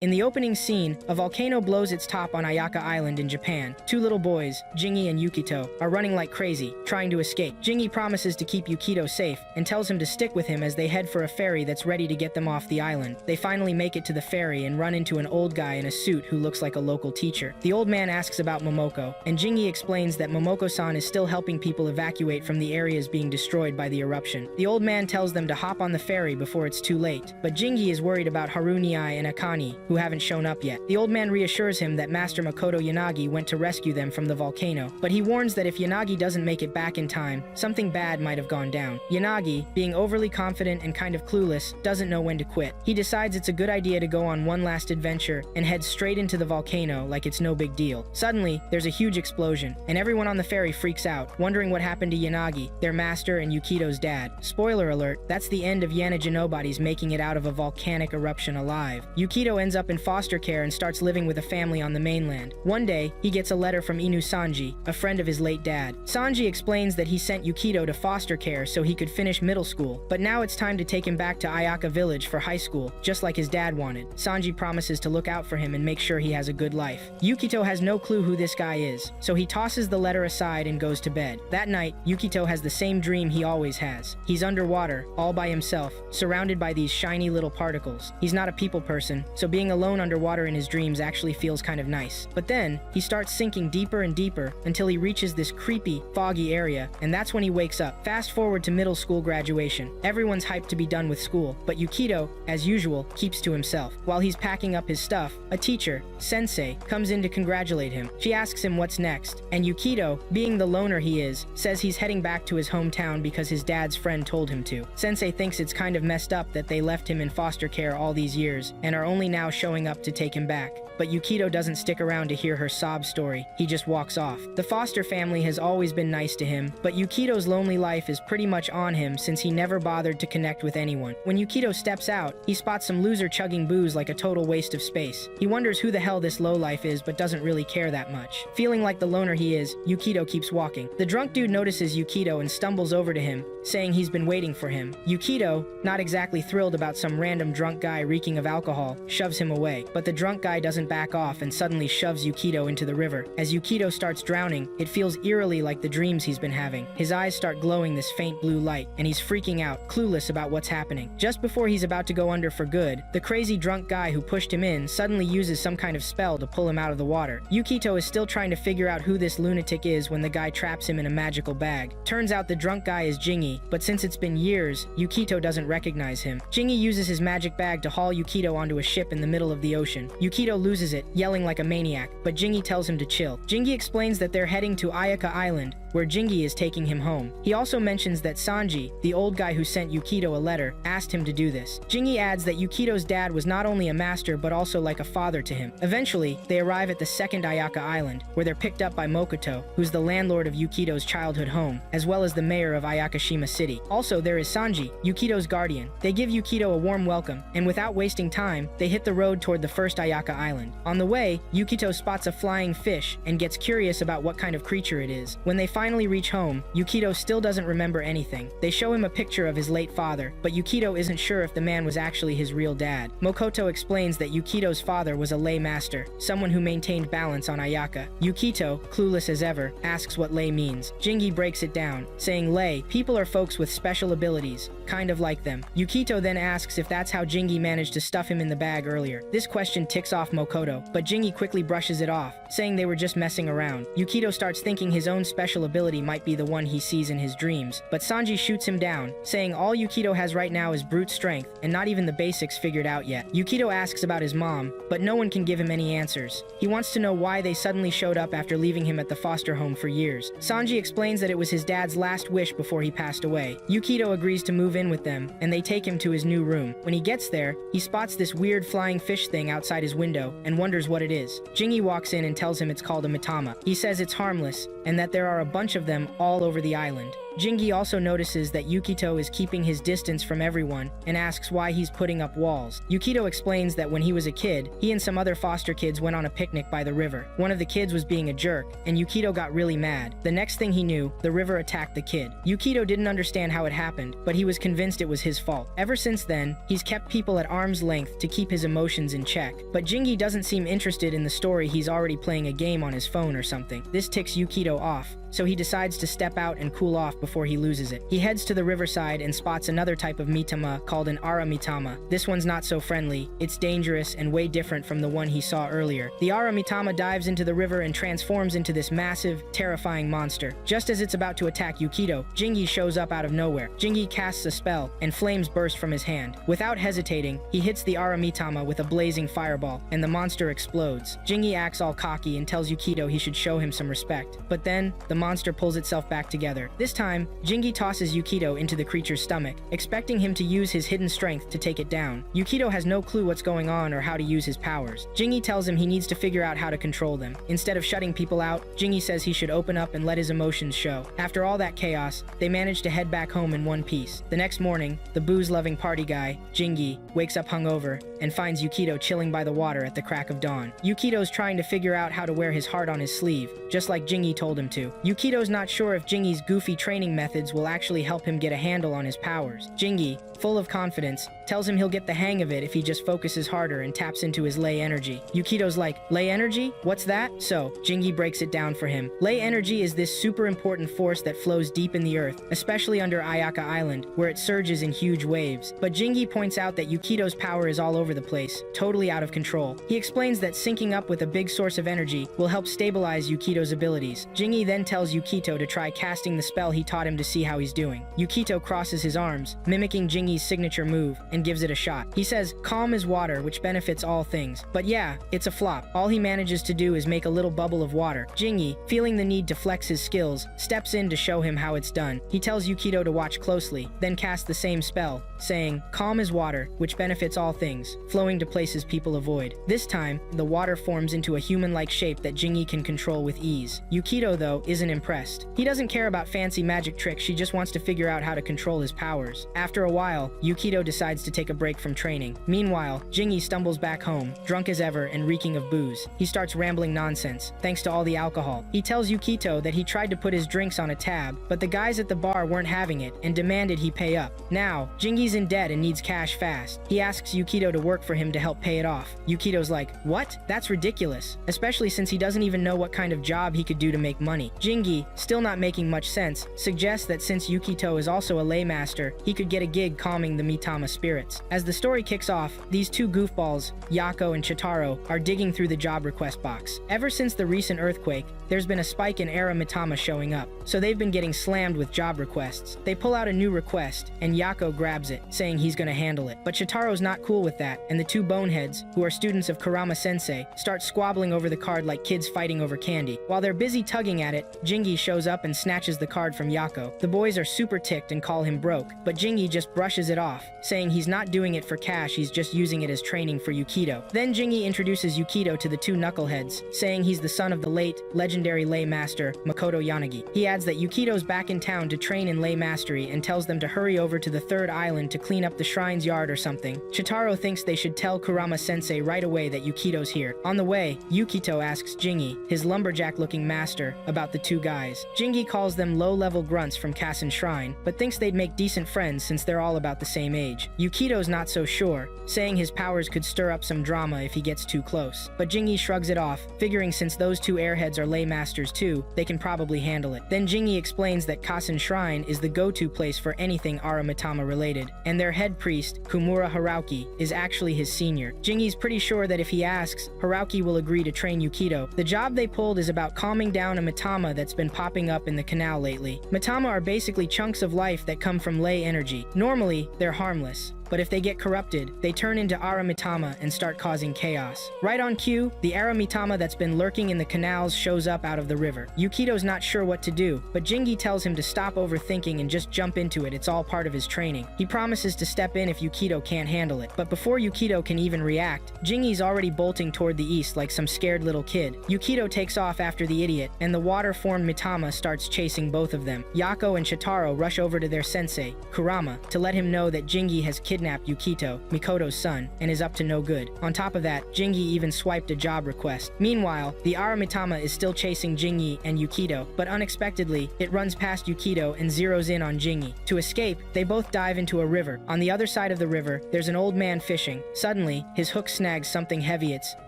In the opening scene, a volcano blows its top on Ayaka Island in Japan. Two little boys, Jingi and Yukito, are running like crazy, trying to escape. Jingi promises to keep Yukito safe and tells him to stick with him as they head for a ferry that's ready to get them off the island. They finally make it to the ferry and run into an old guy in a suit who looks like a local teacher. The old man asks about Momoko, and Jingi explains that Momoko-san is still helping people evacuate from the areas being destroyed by the eruption. The old man tells them to hop on the ferry before it's too late, but Jingi is worried about Haruniai and Akane, who haven't shown up yet. The old man reassures him that Master Makoto Yanagi went to rescue them from the volcano, but he warns that if Yanagi doesn't make it back in time, something bad might have gone down. Yanagi, being overly confident and kind of clueless, doesn't know when to quit. He decides it's a good idea to go on one last adventure and head straight into the volcano like it's no big deal. Suddenly, there's a huge explosion, and everyone on the ferry freaks out, wondering what happened to Yanagi, their master and Yukito's dad. Spoiler alert, that's the end of Yanaja Nobody's making it out of a volcanic eruption alive. Yukito ends up in foster care and starts living with a family on the mainland. One day, he gets a letter from Inu Sanji, a friend of his late dad. Sanji explains that he sent Yukito to foster care so he could finish middle school, but now it's time to take him back to Ayaka village for high school, just like his dad wanted. Sanji promises to look out for him and make sure he has a good life. Yukito has no clue who this guy is, so he tosses the letter aside and goes to bed. That night, Yukito has the same dream he always has. He's underwater, all by himself, surrounded by these shiny little particles. He's not a people person, so being alone underwater in his dreams actually feels kind of nice. But then, he starts sinking deeper and deeper until he reaches this creepy, foggy area, and that's when he wakes up. Fast forward to middle school graduation. Everyone's hyped to be done with school, but Yukito, as usual, keeps to himself. While he's packing up his stuff, a teacher, Sensei, comes in to congratulate him. She asks him what's next, and Yukito, being the loner he is, says he's heading back to his hometown because his dad's friend told him to. Sensei thinks it's kind of messed up that they left him in foster care all these years and are only now showing up to take him back. But Yukito doesn't stick around to hear her sob story. He just walks off. The foster family has always been nice to him, but Yukito's lonely life is pretty much on him since he never bothered to connect with anyone. When Yukito steps out, he spots some loser chugging booze like a total waste of space. He wonders who the hell this lowlife is but doesn't really care that much. Feeling like the loner he is, Yukito keeps walking. The drunk dude notices Yukito and stumbles over to him, saying he's been waiting for him. Yukito, not exactly thrilled about some random drunk guy reeking of alcohol, shoves him away. But the drunk guy doesn't back off and suddenly shoves Yukito into the river. As Yukito starts drowning, it feels eerily like the dreams he's been having. His eyes start glowing this faint blue light, and he's freaking out, clueless about what's happening. Just before he's about to go under for good, the crazy drunk guy who pushed him in suddenly uses some kind of spell to pull him out of the water. Yukito is still trying to figure out who this lunatic is when the guy traps him in a magical bag. Turns out the drunk guy is Jingi, but since it's been years, Yukito doesn't recognize him. Jingi uses his magic bag to haul Yukito onto a ship in the middle of the ocean. Yukito loses it, yelling like a maniac, but Jingi tells him to chill. Jingi explains that they're heading to Ayaka Island, where Jingi is taking him home. He also mentions that Sanji, the old guy who sent Yukito a letter, asked him to do this. Jingi adds that Yukito's dad was not only a master but also like a father to him. Eventually, they arrive at the second Ayaka Island, where they're picked up by Mokoto, who's the landlord of Yukito's childhood home, as well as the mayor of Ayakashima City. Also, there is Sanji, Yukito's guardian. They give Yukito a warm welcome, and without wasting time, they hit the road toward the first Ayaka Island. On the way, Yukito spots a flying fish and gets curious about what kind of creature it is. When they finally reach home, Yukito still doesn't remember anything. They show him a picture of his late father, but Yukito isn't sure if the man was actually his real dad. Mokoto explains that Yukito's father was a lay master, someone who maintained balance on Ayaka. Yukito, clueless as ever, asks what lay means. Jingi breaks it down, saying lay, people are folks with special abilities, kind of like them. Yukito then asks if that's how Jingi managed to stuff him in the bag earlier. This question ticks off Mokoto, but Jingi quickly brushes it off, saying they were just messing around. Yukito starts thinking his own special ability might be the one he sees in his dreams, but Sanji shoots him down, saying all Yukito has right now is brute strength, and not even the basics figured out yet. Yukito asks about his mom, but no one can give him any answers. He wants to know why they suddenly showed up after leaving him at the foster home for years. Sanji explains that it was his dad's last wish before he passed away. Yukito agrees to move in with them, and they take him to his new room. When he gets there, he spots this weird flying fish thing outside his window and wonders what it is. Jingi walks in and tells him it's called a mitama. He says it's harmless, and that there are a bunch of them all over the island. Jingi also notices that Yukito is keeping his distance from everyone and asks why he's putting up walls. Yukito explains that when he was a kid, he and some other foster kids went on a picnic by the river. One of the kids was being a jerk, and Yukito got really mad. The next thing he knew, the river attacked the kid. Yukito didn't understand how it happened, but he was convinced it was his fault. Ever since then, he's kept people at arm's length to keep his emotions in check. But Jingi doesn't seem interested in the story. He's already playing a game on his phone or something. This ticks Yukito off, so he decides to step out and cool off before he loses it. He heads to the riverside and spots another type of mitama called an aramitama. This one's not so friendly, it's dangerous and way different from the one he saw earlier. The aramitama dives into the river and transforms into this massive, terrifying monster. Just as it's about to attack Yukito, Jingi shows up out of nowhere. Jingi casts a spell, and flames burst from his hand. Without hesitating, he hits the aramitama with a blazing fireball, and the monster explodes. Jingi acts all cocky and tells Yukito he should show him some respect. But then, the monster pulls itself back together. This time, Jingi tosses Yukito into the creature's stomach, expecting him to use his hidden strength to take it down. Yukito has no clue what's going on or how to use his powers. Jingi tells him he needs to figure out how to control them. Instead of shutting people out, Jingi says he should open up and let his emotions show. After all that chaos, they manage to head back home in one piece. The next morning, the booze-loving party guy, Jingi, wakes up hungover and finds Yukito chilling by the water at the crack of dawn. Yukito's trying to figure out how to wear his heart on his sleeve, just like Jingi told him to. Yukito's not sure if Jingi's goofy training methods will actually help him get a handle on his powers. Jingi, full of confidence, tells him he'll get the hang of it if he just focuses harder and taps into his lei energy. Yukito's like, lei energy? What's that? So, Jingi breaks it down for him. Lei energy is this super important force that flows deep in the earth, especially under Ayaka Island, where it surges in huge waves. But Jingi points out that Yukito's power is all over the place, totally out of control. He explains that syncing up with a big source of energy will help stabilize Yukito's abilities. Jingi then tells Yukito to try casting the spell he taught him to see how he's doing. Yukito crosses his arms, mimicking Jingi's signature move, and gives it a shot. He says, calm is water, which benefits all things. But yeah, it's a flop. All he manages to do is make a little bubble of water. Jingi, feeling the need to flex his skills, steps in to show him how it's done. He tells Yukito to watch closely, then casts the same spell, saying, calm is water, which benefits all things, flowing to places people avoid. This time, the water forms into a human-like shape that Jingi can control with ease. Yukito, though, isn't impressed. He doesn't care about fancy magic tricks, she just wants to figure out how to control his powers. After a while, Yukito decides to take a break from training. Meanwhile, Jingi stumbles back home, drunk as ever and reeking of booze. He starts rambling nonsense, thanks to all the alcohol. He tells Yukito that he tried to put his drinks on a tab, but the guys at the bar weren't having it and demanded he pay up. Now, Jingi's in debt and needs cash fast. He asks Yukito to work for him to help pay it off. Yukito's like, what? That's ridiculous, especially since he doesn't even know what kind of job he could do to make money. Jingi, still not making much sense, suggests that since Yukito is also a lay master, he could get a gig calming the Mitama spirits. As the story kicks off, these two goofballs, Yako and Chitaro, are digging through the job request box. Ever since the recent earthquake, there's been a spike in Era Mitama showing up, so they've been getting slammed with job requests. They pull out a new request, and Yako grabs it, saying he's gonna handle it. But Chitaro's not cool with that, and the two boneheads, who are students of Kurama Sensei, start squabbling over the card like kids fighting over candy. While they're busy tugging at it, Jingi shows up and snatches the card from Yako. The boys are super ticked and call him broke, but Jingi just brushes it off, saying he's not doing it for cash, he's just using it as training for Yukito. Then Jingi introduces Yukito to the two knuckleheads, saying he's the son of the late, legendary lay master, Makoto Yanagi. He adds that Yukito's back in town to train in lay mastery and tells them to hurry over to the third island to clean up the shrine's yard or something. Chitaro thinks they should tell Kurama Sensei right away that Yukito's here. On the way, Yukito asks Jingi, his lumberjack-looking master, about the two guys. Jingi calls them low-level grunts from Kasen Shrine, but thinks they'd make decent friends since they're all about the same age. Yukito's not so sure, saying his powers could stir up some drama if he gets too close. But Jingi shrugs it off, figuring since those two airheads are lay masters too, they can probably handle it. Then Jingi explains that Kasen Shrine is the go-to place for anything Aramitama related, and their head priest, Kumura Harauki, is actually his senior. Jingi's pretty sure that if he asks, Harauki will agree to train Yukito. The job they pulled is about calming down a Mitama that's been popping up in the canal lately. Mitama are basically chunks of life that come from lei energy. Normally, they're harmless, but if they get corrupted, they turn into Aramitama and start causing chaos. Right on cue, the Aramitama that's been lurking in the canals shows up out of the river. Yukito's not sure what to do, but Jingi tells him to stop overthinking and just jump into it. It's all part of his training. He promises to step in if Yukito can't handle it. But before Yukito can even react, Jingi's already bolting toward the east like some scared little kid. Yukito takes off after the idiot, and the water-formed Mitama starts chasing both of them. Yako and Shitaro rush over to their sensei, Kurama, to let him know that Jingi has kidnapped Yukito, Mikoto's son, and is up to no good. On top of that, Jingi even swiped a job request. Meanwhile, the Aramitama is still chasing Jingi and Yukito, but unexpectedly, it runs past Yukito and zeroes in on Jingi. To escape, they both dive into a river. On the other side of the river, there's an old man fishing. Suddenly, his hook snags something heavy. It's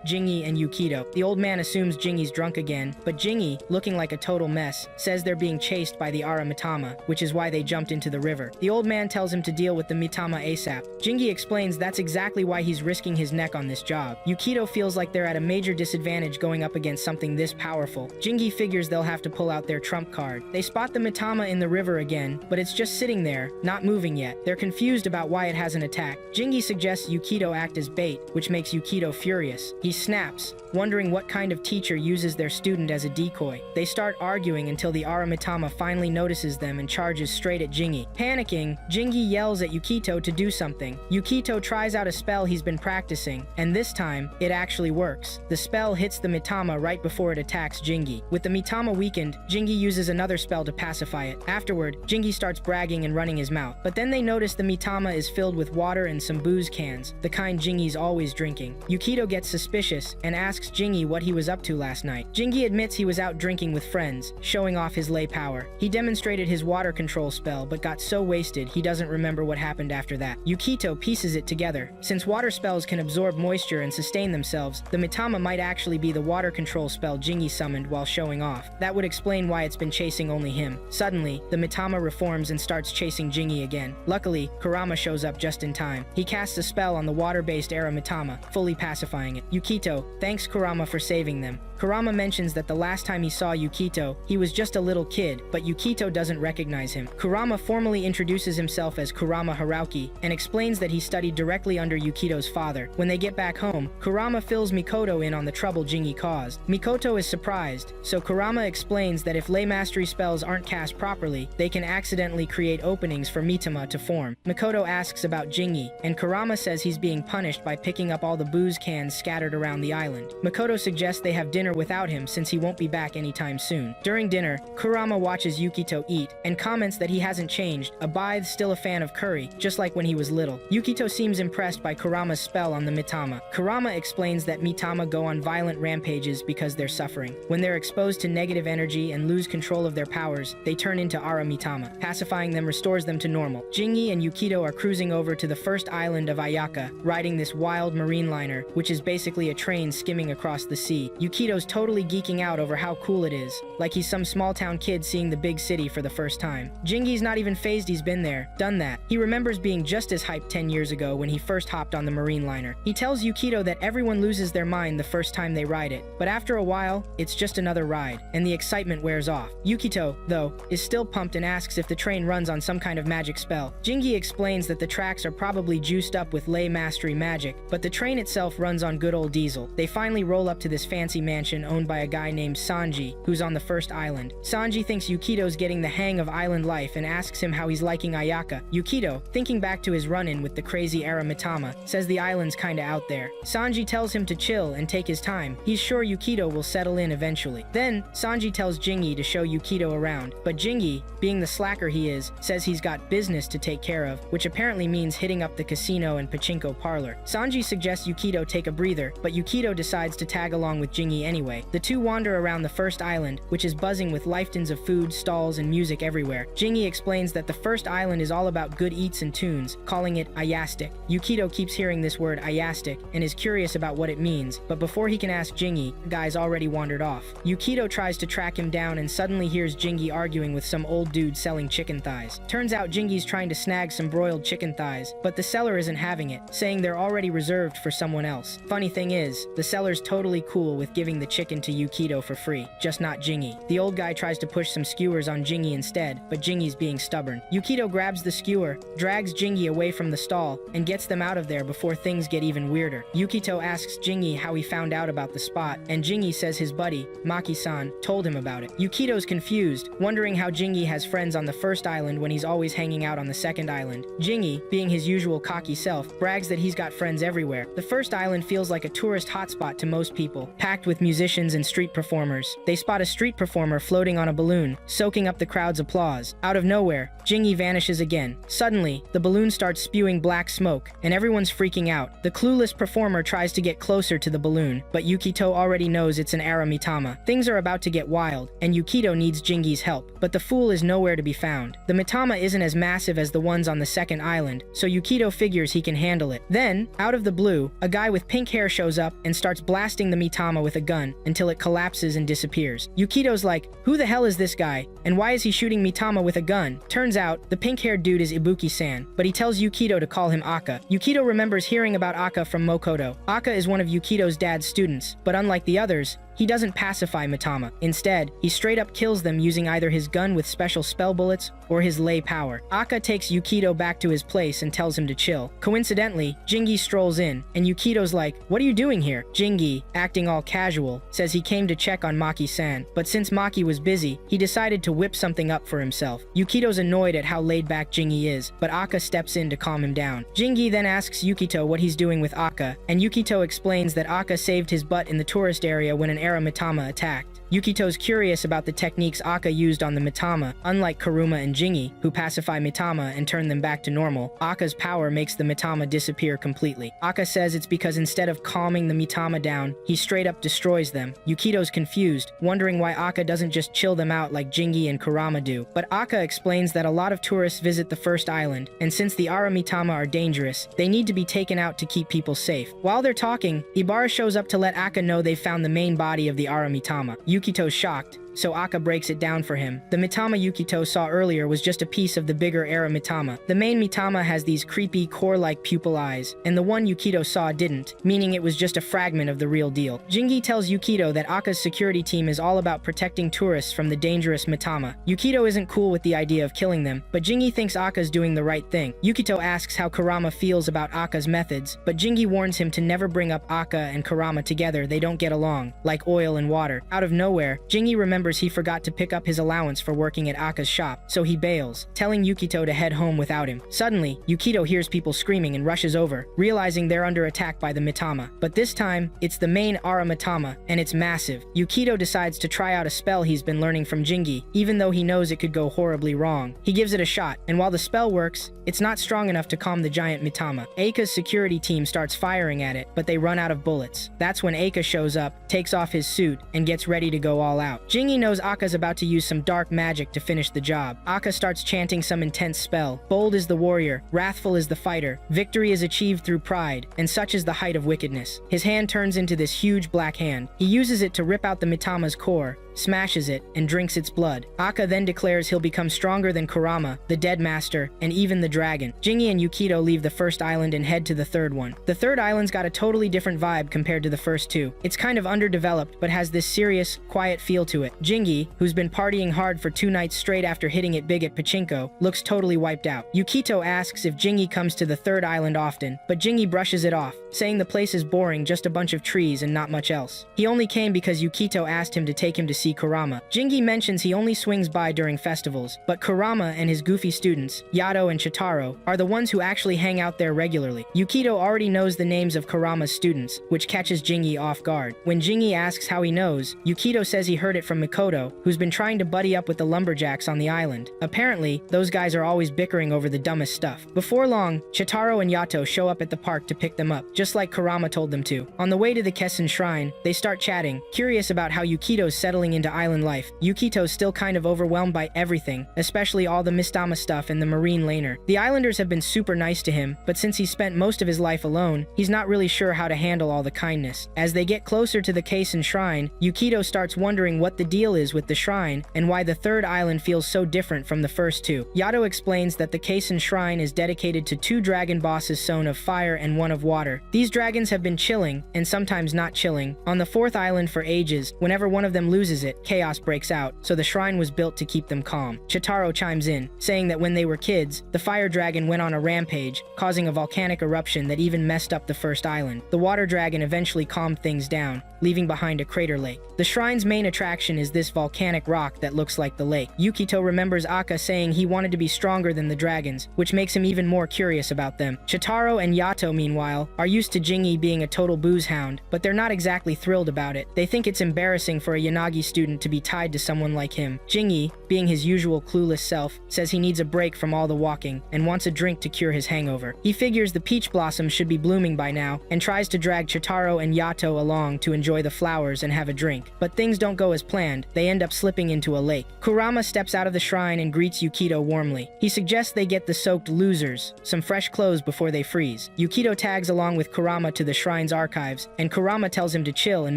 Jingi and Yukito. The old man assumes Jingi's drunk again, but Jingi, looking like a total mess, says they're being chased by the Aramitama, which is why they jumped into the river. The old man tells him to deal with the Mitama ASAP. Jingi explains that's exactly why he's risking his neck on this job. Yukito feels like they're at a major disadvantage going up against something this powerful. Jingi figures they'll have to pull out their trump card. They spot the Mitama in the river again, but it's just sitting there, not moving yet. They're confused about why it hasn't attacked. Jingi suggests Yukito act as bait, which makes Yukito furious. He snaps, wondering what kind of teacher uses their student as a decoy. They start arguing until the Aramitama finally notices them and charges straight at Jingi. Panicking, Jingi yells at Yukito to do something. Yukito tries out a spell he's been practicing, and this time, it actually works. The spell hits the Mitama right before it attacks Jingi. With the Mitama weakened, Jingi uses another spell to pacify it. Afterward, Jingi starts bragging and running his mouth, but then they notice the Mitama is filled with water and some booze cans, the kind Jingi's always drinking. Yukito gets suspicious and asks Jingi what he was up to last night. Jingi admits he was out drinking with friends, showing off his lay power. He demonstrated his water control spell, but got so wasted he doesn't remember what happened after that. Yukito pieces it together. Since water spells can absorb moisture and sustain themselves, the Mitama might actually be the water control spell Jingi summoned while showing off. That would explain why it's been chasing only him. Suddenly, the Mitama reforms and starts chasing Jingi again. Luckily, Kurama shows up just in time. He casts a spell on the water-based Aramitama, fully pacifying it. Yukito thanks Kurama for saving them. Kurama mentions that the last time he saw Yukito, he was just a little kid, but Yukito doesn't recognize him. Kurama formally introduces himself as Kurama Harauki and explains that he studied directly under Yukito's father. When they get back home, Kurama fills Mikoto in on the trouble Jingi caused. Mikoto is surprised, so Kurama explains that if lay mastery spells aren't cast properly, they can accidentally create openings for Mitama to form. Mikoto asks about Jingi, and Kurama says he's being punished by picking up all the booze cans scattered around the island. Mikoto suggests they have dinner without him since he won't be back anytime soon. During dinner, Kurama watches Yukito eat and comments that he hasn't changed. Abithe's still a fan of curry, just like when he was little. Yukito seems impressed by Kurama's spell on the Mitama. Kurama explains that Mitama go on violent rampages because they're suffering. When they're exposed to negative energy and lose control of their powers, they turn into Aramitama. Pacifying them restores them to normal. Jingi and Yukito are cruising over to the first island of Ayaka, riding this wild marine liner, which is basically a train skimming across the sea. Yukito's totally geeking out over how cool it is, like he's some small town kid seeing the big city for the first time. Jingi's not even phased he's been there, done that. He remembers being just as hyped 10 years ago when he first hopped on the marine liner. He tells Yukito that everyone loses their mind the first time they ride it, but after a while, it's just another ride, and the excitement wears off. Yukito, though, is still pumped and asks if the train runs on some kind of magic spell. Jingi explains that the tracks are probably juiced up with lay mastery magic, but the train itself runs on good old diesel. They finally roll up to this fancy mansion owned by a guy named Sanji, who's on the first island. Sanji thinks Yukito's getting the hang of island life and asks him how he's liking Ayaka. Yukito, thinking back to his run-in with the crazy Aramitama, says the island's kinda out there. Sanji tells him to chill and take his time. He's sure Yukito will settle in eventually. Then, Sanji tells Jingi to show Yukito around, but Jingi, being the slacker he is, says he's got business to take care of, which apparently means hitting up the casino and pachinko parlor. Sanji suggests Yukito take a breather, but Yukito decides to tag along with Jingi anyway. The two wander around the first island, which is buzzing with lifetons of food, stalls, and music everywhere. Jingi explains that the first island is all about good eats and tunes, calling it Ayastic. Yukito keeps hearing this word Ayastic and is curious about what it means, but before he can ask Jingi, the guy's already wandered off. Yukito tries to track him down and suddenly hears Jingi arguing with some old dude selling chicken thighs. Turns out Jingi's trying to snag some broiled chicken thighs, but the seller isn't having it, saying they're already reserved for someone else. Funny thing is, the seller's totally cool with giving the chicken to Yukito for free, just not Jingi. The old guy tries to push some skewers on Jingi instead, but Jingi's being stubborn. Yukito grabs the skewer, drags Jingi away from the stall and gets them out of there before things get even weirder. Yukito asks Jingi how he found out about the spot, and Jingi says his buddy, Maki-san, told him about it. Yukito's confused, wondering how Jingi has friends on the first island when he's always hanging out on the second island. Jingi, being his usual cocky self, brags that he's got friends everywhere. The first island feels like a tourist hotspot to most people, packed with musicians and street performers. They spot a street performer floating on a balloon, soaking up the crowd's applause. Out of nowhere, Jingi vanishes again. Suddenly, the balloon starts spewing black smoke, and everyone's freaking out. The clueless performer tries to get closer to the balloon, but Yukito already knows it's an Aramitama. Things are about to get wild, and Yukito needs Jingi's help, but the fool is nowhere to be found. The Mitama isn't as massive as the ones on the second island, so Yukito figures he can handle it. Then, out of the blue, a guy with pink hair shows up and starts blasting the Mitama with a gun until it collapses and disappears. Yukito's like, who the hell is this guy, and why is he shooting Mitama with a gun? Turns out, the pink-haired dude is Ibuki-san, but he tells Yukito to call him Aka. Yukito remembers hearing about Aka from Mokoto. Aka is one of Yukito's dad's students, but unlike the others, he doesn't pacify Mitama. Instead, he straight up kills them using either his gun with special spell bullets or his lay power. Aka takes Yukito back to his place and tells him to chill. Coincidentally, Jingi strolls in, and Yukito's like, what are you doing here? Jingi, acting all casual, says he came to check on Maki-san, but since Maki was busy, he decided to whip something up for himself. Yukito's annoyed at how laid back Jingi is, but Aka steps in to calm him down. Jingi then asks Yukito what he's doing with Aka, and Yukito explains that Aka saved his butt in the tourist area when an Aramitama attacked. Yukito's curious about the techniques Aka used on the Mitama. Unlike Kuruma and Jingi, who pacify Mitama and turn them back to normal, Aka's power makes the Mitama disappear completely. Aka says it's because instead of calming the Mitama down, he straight up destroys them. Yukito's confused, wondering why Aka doesn't just chill them out like Jingi and Kurama do. But Aka explains that a lot of tourists visit the first island, and since the Aramitama are dangerous, they need to be taken out to keep people safe. While they're talking, Ibara shows up to let Aka know they've found the main body of the Aramitama. Yukito's shocked, so Aka breaks it down for him. The Mitama Yukito saw earlier was just a piece of the bigger Aramitama. The main Mitama has these creepy, core-like pupil eyes, and the one Yukito saw didn't, meaning it was just a fragment of the real deal. Jingi tells Yukito that Aka's security team is all about protecting tourists from the dangerous Mitama. Yukito isn't cool with the idea of killing them, but Jingi thinks Aka's doing the right thing. Yukito asks how Kurama feels about Aka's methods, but Jingi warns him to never bring up Aka and Kurama together. They don't get along, like oil and water. Out of nowhere, Jingi remembers he forgot to pick up his allowance for working at Aka's shop, so he bails, telling Yukito to head home without him. Suddenly, Yukito hears people screaming and rushes over, realizing they're under attack by the Mitama. But this time, it's the main Aramitama, and it's massive. Yukito decides to try out a spell he's been learning from Jingi, even though he knows it could go horribly wrong. He gives it a shot, and while the spell works, it's not strong enough to calm the giant Mitama. Eika's security team starts firing at it, but they run out of bullets. That's when Eika shows up, takes off his suit, and gets ready to go all out. Jingi knows Aka's about to use some dark magic to finish the job. Aka starts chanting some intense spell. Bold is the warrior, wrathful is the fighter, victory is achieved through pride, and such is the height of wickedness. His hand turns into this huge black hand. He uses it to rip out the Mitama's core, smashes it, and drinks its blood. Aka then declares he'll become stronger than Kurama, the Dead Master, and even the dragon. Jingi and Yukito leave the first island and head to the third one. The third island's got a totally different vibe compared to the first two. It's kind of underdeveloped, but has this serious, quiet feel to it. Jingi, who's been partying hard for 2 nights straight after hitting it big at Pachinko, looks totally wiped out. Yukito asks if Jingi comes to the third island often, but Jingi brushes it off, saying the place is boring, just a bunch of trees and not much else. He only came because Yukito asked him to take him to see Kurama. Jingi mentions he only swings by during festivals, but Kurama and his goofy students, Yato and Chitaro, are the ones who actually hang out there regularly. Yukito already knows the names of Kurama's students, which catches Jingi off guard. When Jingi asks how he knows, Yukito says he heard it from Mikoto, who's been trying to buddy up with the lumberjacks on the island. Apparently, those guys are always bickering over the dumbest stuff. Before long, Chitaro and Yato show up at the park to pick them up, just like Kurama told them to. On the way to the Kessen Shrine, they start chatting, curious about how Yukito's settling into island life. Yukito's still kind of overwhelmed by everything, especially all the Mistama stuff and the marine laner. The islanders have been super nice to him, but since he spent most of his life alone, he's not really sure how to handle all the kindness. As they get closer to the Kessen Shrine, Yukito starts wondering what the deal is with the shrine and why the third island feels so different from the first two. Yato explains that the Kessen Shrine is dedicated to 2 dragon bosses sown of fire and 1 of water. These dragons have been chilling, and sometimes not chilling, on the 4th island for ages. Whenever one of them loses uses it, chaos breaks out, so the shrine was built to keep them calm. Chitaro chimes in, saying that when they were kids, the fire dragon went on a rampage, causing a volcanic eruption that even messed up the first island. The water dragon eventually calmed things down, leaving behind a crater lake. The shrine's main attraction is this volcanic rock that looks like the lake. Yukito remembers Aka saying he wanted to be stronger than the dragons, which makes him even more curious about them. Chitaro and Yato, meanwhile, are used to Jingi being a total booze hound, but they're not exactly thrilled about it. They think it's embarrassing for a Yanagi student to be tied to someone like him. Jingi, being his usual clueless self, says he needs a break from all the walking and wants a drink to cure his hangover. He figures the peach blossoms should be blooming by now and tries to drag Chitaro and Yato along to enjoy the flowers and have a drink. But things don't go as planned. They end up slipping into a lake. Kurama steps out of the shrine and greets Yukito warmly. He suggests they get the soaked losers some fresh clothes before they freeze. Yukito tags along with Kurama to the shrine's archives, and Kurama tells him to chill and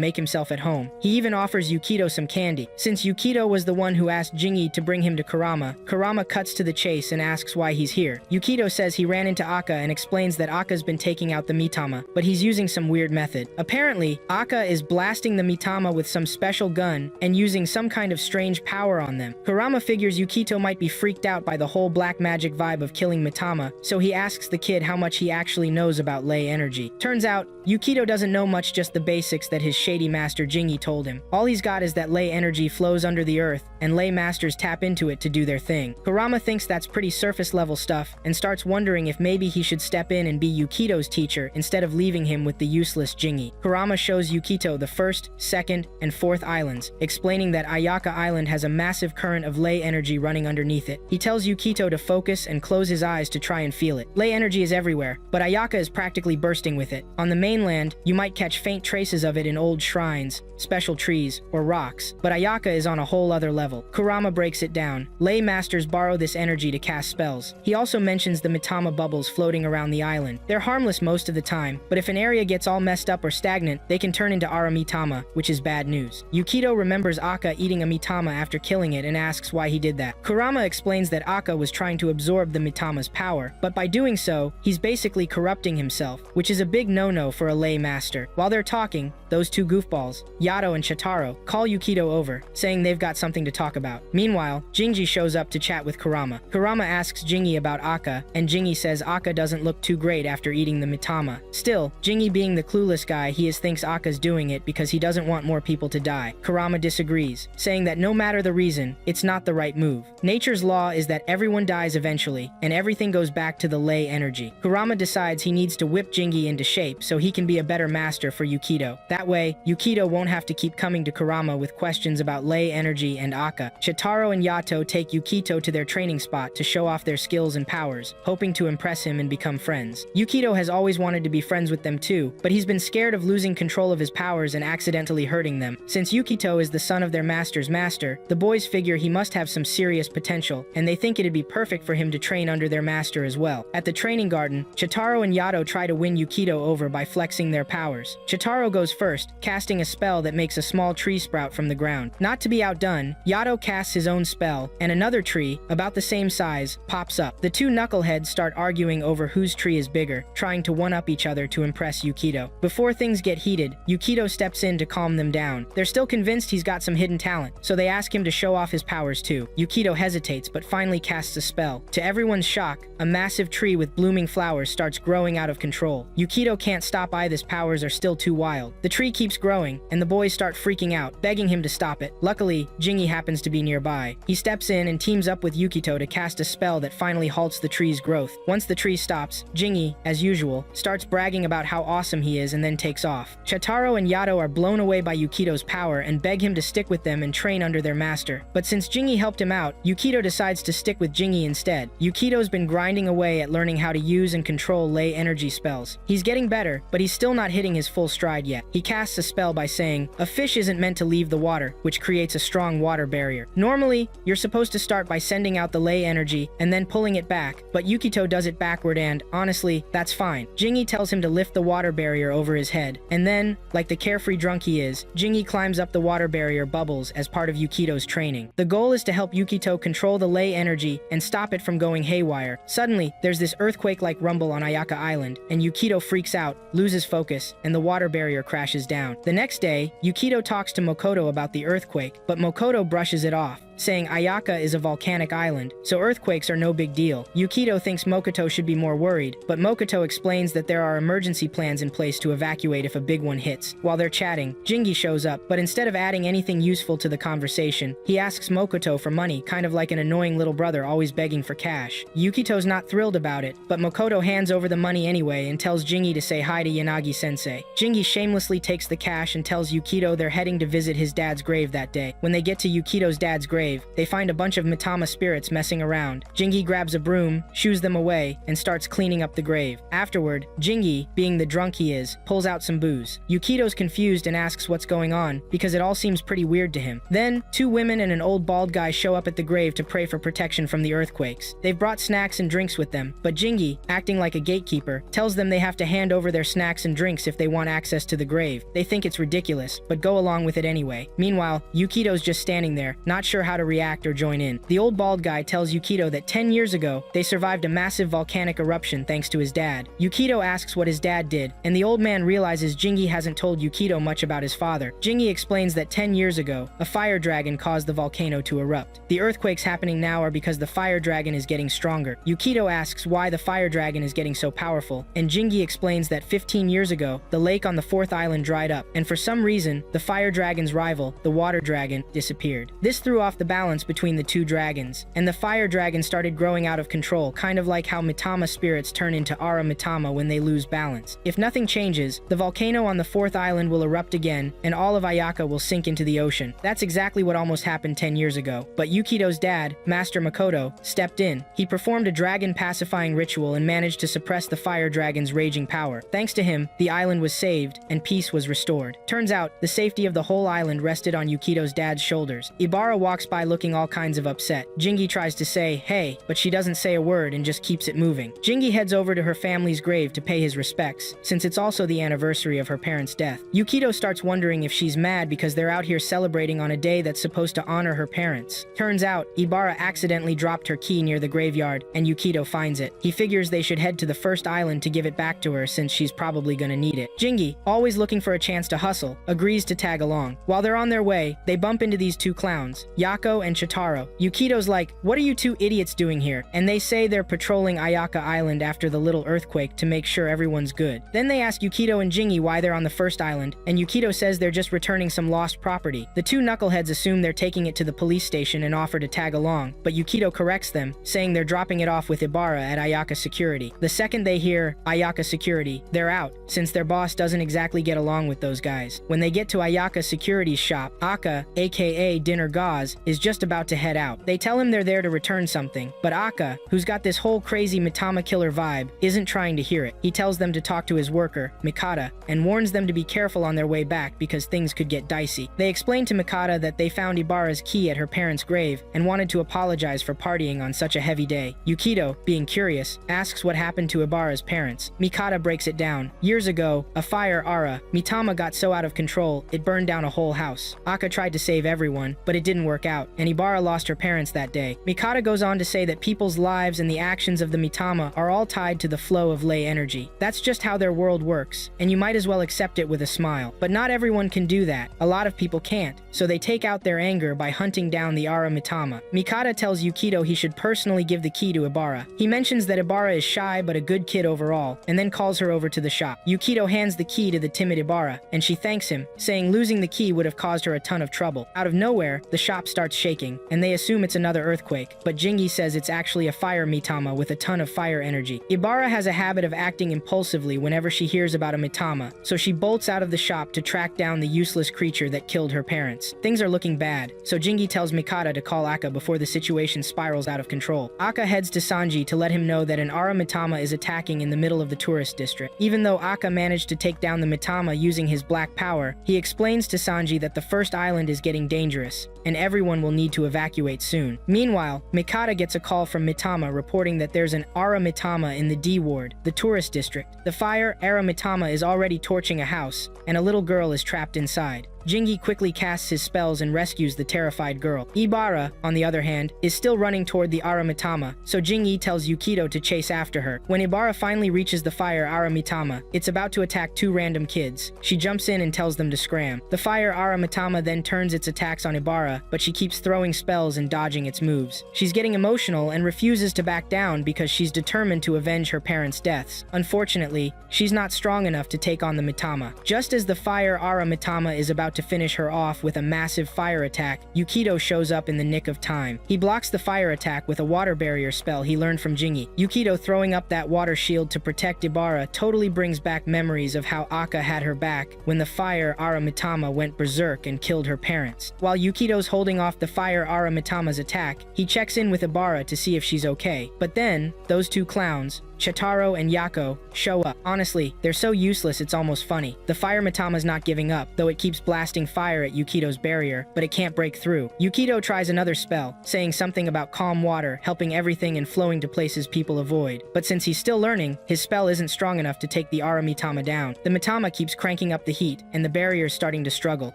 make himself at home. He even offers Yukito some candy. Since Yukito was the one who asked Jingi to bring him to Kurama, Kurama cuts to the chase and asks why he's here. Yukito says he ran into Aka and explains that Aka's been taking out the Mitama, but he's using some weird method. Apparently, Aka is blasting the Mitama with some special gun and using some kind of strange power on them. Kurama figures Yukito might be freaked out by the whole black magic vibe of killing Mitama, so he asks the kid how much he actually knows about ley energy. Turns out, Yukito doesn't know much, just the basics that his shady master Jingi told him. All he's got is that ley energy flows under the earth, and ley masters tap into it to do their thing. Kurama thinks that's pretty surface level stuff, and starts wondering if maybe he should step in and be Yukito's teacher instead of leaving him with the useless Jingi. Kurama shows Yukito the first, second, and fourth islands, explaining that Ayaka Island has a massive current of ley energy running underneath it. He tells Yukito to focus and close his eyes to try and feel it. Ley energy is everywhere, but Ayaka is practically bursting with it. On the mainland, you might catch faint traces of it in old shrines, special trees, or rocks, but Ayaka is on a whole other level. Kurama breaks it down. Ley masters borrow this energy to cast spells. He also mentions the Mitama bubbles floating around the island. They're harmless most of the time, but if an area gets all messed up or stagnant, they can turn into Aramitama, which is bad news. Yukito remembers Aka eating a Mitama after killing it and asks why he did that. Kurama explains that Aka was trying to absorb the Mitama's power, but by doing so, he's basically corrupting himself, which is a big no-no for a ley master. While they're talking, those two goofballs, Yato and Chitaro, call Yukito over, saying they've got something to talk about. Meanwhile, Jingi shows up to chat with Kurama. Kurama asks Jingi about Aka, and Jingi says Aka doesn't look too great after eating the Mitama. Still, Jingi being the clueless guy he is thinks Aka's doing it because he doesn't want more people to die. Kurama disagrees, saying that no matter the reason, it's not the right move. Nature's law is that everyone dies eventually, and everything goes back to the ley energy. Kurama decides he needs to whip Jingi into shape so he can be a better master for Yukito. That way, Yukito won't have to keep coming to Kurama with questions about ley energy and Aka. Chitaro and Yato take Yukito to their training spot to show off their skills and powers, hoping to impress him and become friends. Yukito has always wanted to be friends with them too, but he's been scared of losing control of his powers and accidentally hurting them. Since Yukito is the son of their master's master, the boys figure he must have some serious potential, and they think it'd be perfect for him to train under their master as well. At the training garden, Chitaro and Yato try to win Yukito over by flexing their powers. Chitaro goes first, casting a spell that makes a small tree sprout from the ground. Not to be outdone, Yato casts his own spell, and another tree, about the same size, pops up. The two knuckleheads start arguing over whose tree is bigger, trying to one-up each other to impress Yukito. Before things get heated, Yukito steps in to calm them down. They're still convinced he's got some hidden talent, so they ask him to show off his powers too. Yukito hesitates but finally casts a spell. To everyone's shock, a massive tree with blooming flowers starts growing out of control. Yukito can't stop either. His powers are still too wild. The tree keeps growing, and the boys start freaking out, begging him to stop it. Luckily, Jingi happens to be nearby. He steps in and teams up with Yukito to cast a spell that finally halts the tree's growth. Once the tree stops, Jingi, as usual, starts bragging about how awesome he is and then takes off. Chitaro and Yato are blown away by Yukito's power and beg him to stick with them and train under their master. But since Jingi helped him out, Yukito decides to stick with Jingi instead. Yukito's been grinding away at learning how to use and control ley energy spells. He's getting better, but he's still not hitting his full stride yet. He casts a spell by saying, "A fish isn't meant to leave the water," which creates a strong water barrier. Normally, you're supposed to start by sending out the ley energy and then pulling it back, but Yukito does it backward and, honestly, that's fine. Jingi tells him to lift the water barrier over his head, and then, like the carefree drunk he is, Jingi climbs up the water barrier bubbles as part of Yukito's training. The goal is to help Yukito control the ley energy and stop it from going haywire. Suddenly, there's this earthquake-like rumble on Ayaka Island, and Yukito freaks out, losing loses focus, and the water barrier crashes down. The next day, Yukito talks to Makoto about the earthquake, but Makoto brushes it off, saying Ayaka is a volcanic island, so earthquakes are no big deal. Yukito thinks Mokoto should be more worried, but Mokoto explains that there are emergency plans in place to evacuate if a big one hits. While they're chatting, Jingi shows up, but instead of adding anything useful to the conversation, he asks Mokoto for money, kind of like an annoying little brother always begging for cash. Yukito's not thrilled about it, but Makoto hands over the money anyway and tells Jingi to say hi to Yanagi-sensei. Jingi shamelessly takes the cash and tells Yukito they're heading to visit his dad's grave that day. When they get to Yukito's dad's grave, they find a bunch of Mitama spirits messing around. Jingi grabs a broom, shoos them away, and starts cleaning up the grave. Afterward, Jingi, being the drunk he is, pulls out some booze. Yukito's confused and asks what's going on, because it all seems pretty weird to him. Then, 2 women and an old bald guy show up at the grave to pray for protection from the earthquakes. They've brought snacks and drinks with them, but Jingi, acting like a gatekeeper, tells them they have to hand over their snacks and drinks if they want access to the grave. They think it's ridiculous, but go along with it anyway. Meanwhile, Yukito's just standing there, not sure how to react or join in. The old bald guy tells Yukito that 10 years ago, they survived a massive volcanic eruption thanks to his dad. Yukito asks what his dad did, and the old man realizes Jingi hasn't told Yukito much about his father. Jingi explains that 10 years ago, a fire dragon caused the volcano to erupt. The earthquakes happening now are because the fire dragon is getting stronger. Yukito asks why the fire dragon is getting so powerful, and Jingi explains that 15 years ago, the lake on the 4th island dried up, and for some reason, the fire dragon's rival, the water dragon, disappeared. This threw off the balance between the 2 dragons, and the fire dragon started growing out of control, kind of like how Mitama spirits turn into Ara Mitama when they lose balance. If nothing changes, the volcano on the 4th island will erupt again, and all of Ayaka will sink into the ocean. That's exactly what almost happened 10 years ago. But Yukito's dad, Master Makoto, stepped in. He performed a dragon pacifying ritual and managed to suppress the fire dragon's raging power. Thanks to him, the island was saved, and peace was restored. Turns out, the safety of the whole island rested on Yukito's dad's shoulders. Ibara walks by looking all kinds of upset. Jingi tries to say, hey, but she doesn't say a word and just keeps it moving. Jingi heads over to her family's grave to pay his respects, since it's also the anniversary of her parents' death. Yukito starts wondering if she's mad because they're out here celebrating on a day that's supposed to honor her parents. Turns out, Ibara accidentally dropped her key near the graveyard, and Yukito finds it. He figures they should head to the first island to give it back to her since she's probably gonna need it. Jingi, always looking for a chance to hustle, agrees to tag along. While they're on their way, they bump into these 2 clowns, Yako and Chitaro. Yukito's like, what are you 2 idiots doing here? And they say they're patrolling Ayaka Island after the little earthquake to make sure everyone's good. Then they ask Yukito and Jingi why they're on the first island, and Yukito says they're just returning some lost property. The 2 knuckleheads assume they're taking it to the police station and offer to tag along, but Yukito corrects them, saying they're dropping it off with Ibara at Ayaka Security. The second they hear Ayaka Security, they're out, since their boss doesn't exactly get along with those guys. When they get to Ayaka Security's shop, Aka, aka Dinner Gauze, is just about to head out. They tell him they're there to return something, but Aka, who's got this whole crazy Mitama killer vibe, isn't trying to hear it. He tells them to talk to his worker, Mikata, and warns them to be careful on their way back because things could get dicey. They explain to Mikata that they found Ibara's key at her parents' grave and wanted to apologize for partying on such a heavy day. Yukito, being curious, asks what happened to Ibara's parents. Mikata breaks it down. Years ago, a fire Ara, Mitama got so out of control, it burned down a whole house. Aka tried to save everyone, but it didn't work out, and Ibara lost her parents that day. Mikata goes on to say that people's lives and the actions of the Mitama are all tied to the flow of ley energy. That's just how their world works, and you might as well accept it with a smile. But not everyone can do that. A lot of people can't, so they take out their anger by hunting down the Ara Mitama. Mikata tells Yukito he should personally give the key to Ibara. He mentions that Ibara is shy but a good kid overall, and then calls her over to the shop. Yukito hands the key to the timid Ibara, and she thanks him, saying losing the key would have caused her a ton of trouble. Out of nowhere, the shop starts shaking, and they assume it's another earthquake, but Jingi says it's actually a fire Mitama with a ton of fire energy. Ibara has a habit of acting impulsively whenever she hears about a Mitama, so she bolts out of the shop to track down the useless creature that killed her parents. Things are looking bad, so Jingi tells Mikata to call Aka before the situation spirals out of control. Aka heads to Sanji to let him know that an Ara Mitama is attacking in the middle of the tourist district. Even though Aka managed to take down the Mitama using his black power, he explains to Sanji that the first island is getting dangerous, and everyone will need to evacuate soon. Meanwhile, Mikata gets a call from Mitama reporting that there's an Ara Mitama in the D Ward, the tourist district. The fire Ara Mitama is already torching a house, and a little girl is trapped inside. Jingi quickly casts his spells and rescues the terrified girl. Ibara, on the other hand, is still running toward the Aramitama, so Jingi tells Yukito to chase after her. When Ibara finally reaches the fire Aramitama, it's about to attack two random kids. She jumps in and tells them to scram. The fire Aramitama then turns its attacks on Ibara, but she keeps throwing spells and dodging its moves. She's getting emotional and refuses to back down because she's determined to avenge her parents' deaths. Unfortunately, she's not strong enough to take on the Mitama. Just as the fire Aramitama is about to finish her off with a massive fire attack, Yukito shows up in the nick of time. He blocks the fire attack with a water barrier spell he learned from Jingi. Yukito throwing up that water shield to protect Ibara totally brings back memories of how Aka had her back when the fire Aramitama went berserk and killed her parents. While Yukito's holding off the fire Aramitama's attack, he checks in with Ibara to see if she's okay. But then, those two clowns, Chitaro and Yako, show up. Honestly, they're so useless it's almost funny. The fire Mitama's not giving up, though it keeps blasting fire at Yukito's barrier, but it can't break through. Yukito tries another spell, saying something about calm water, helping everything and flowing to places people avoid. But since he's still learning, his spell isn't strong enough to take the Aramitama down. The Mitama keeps cranking up the heat, and the barrier's starting to struggle.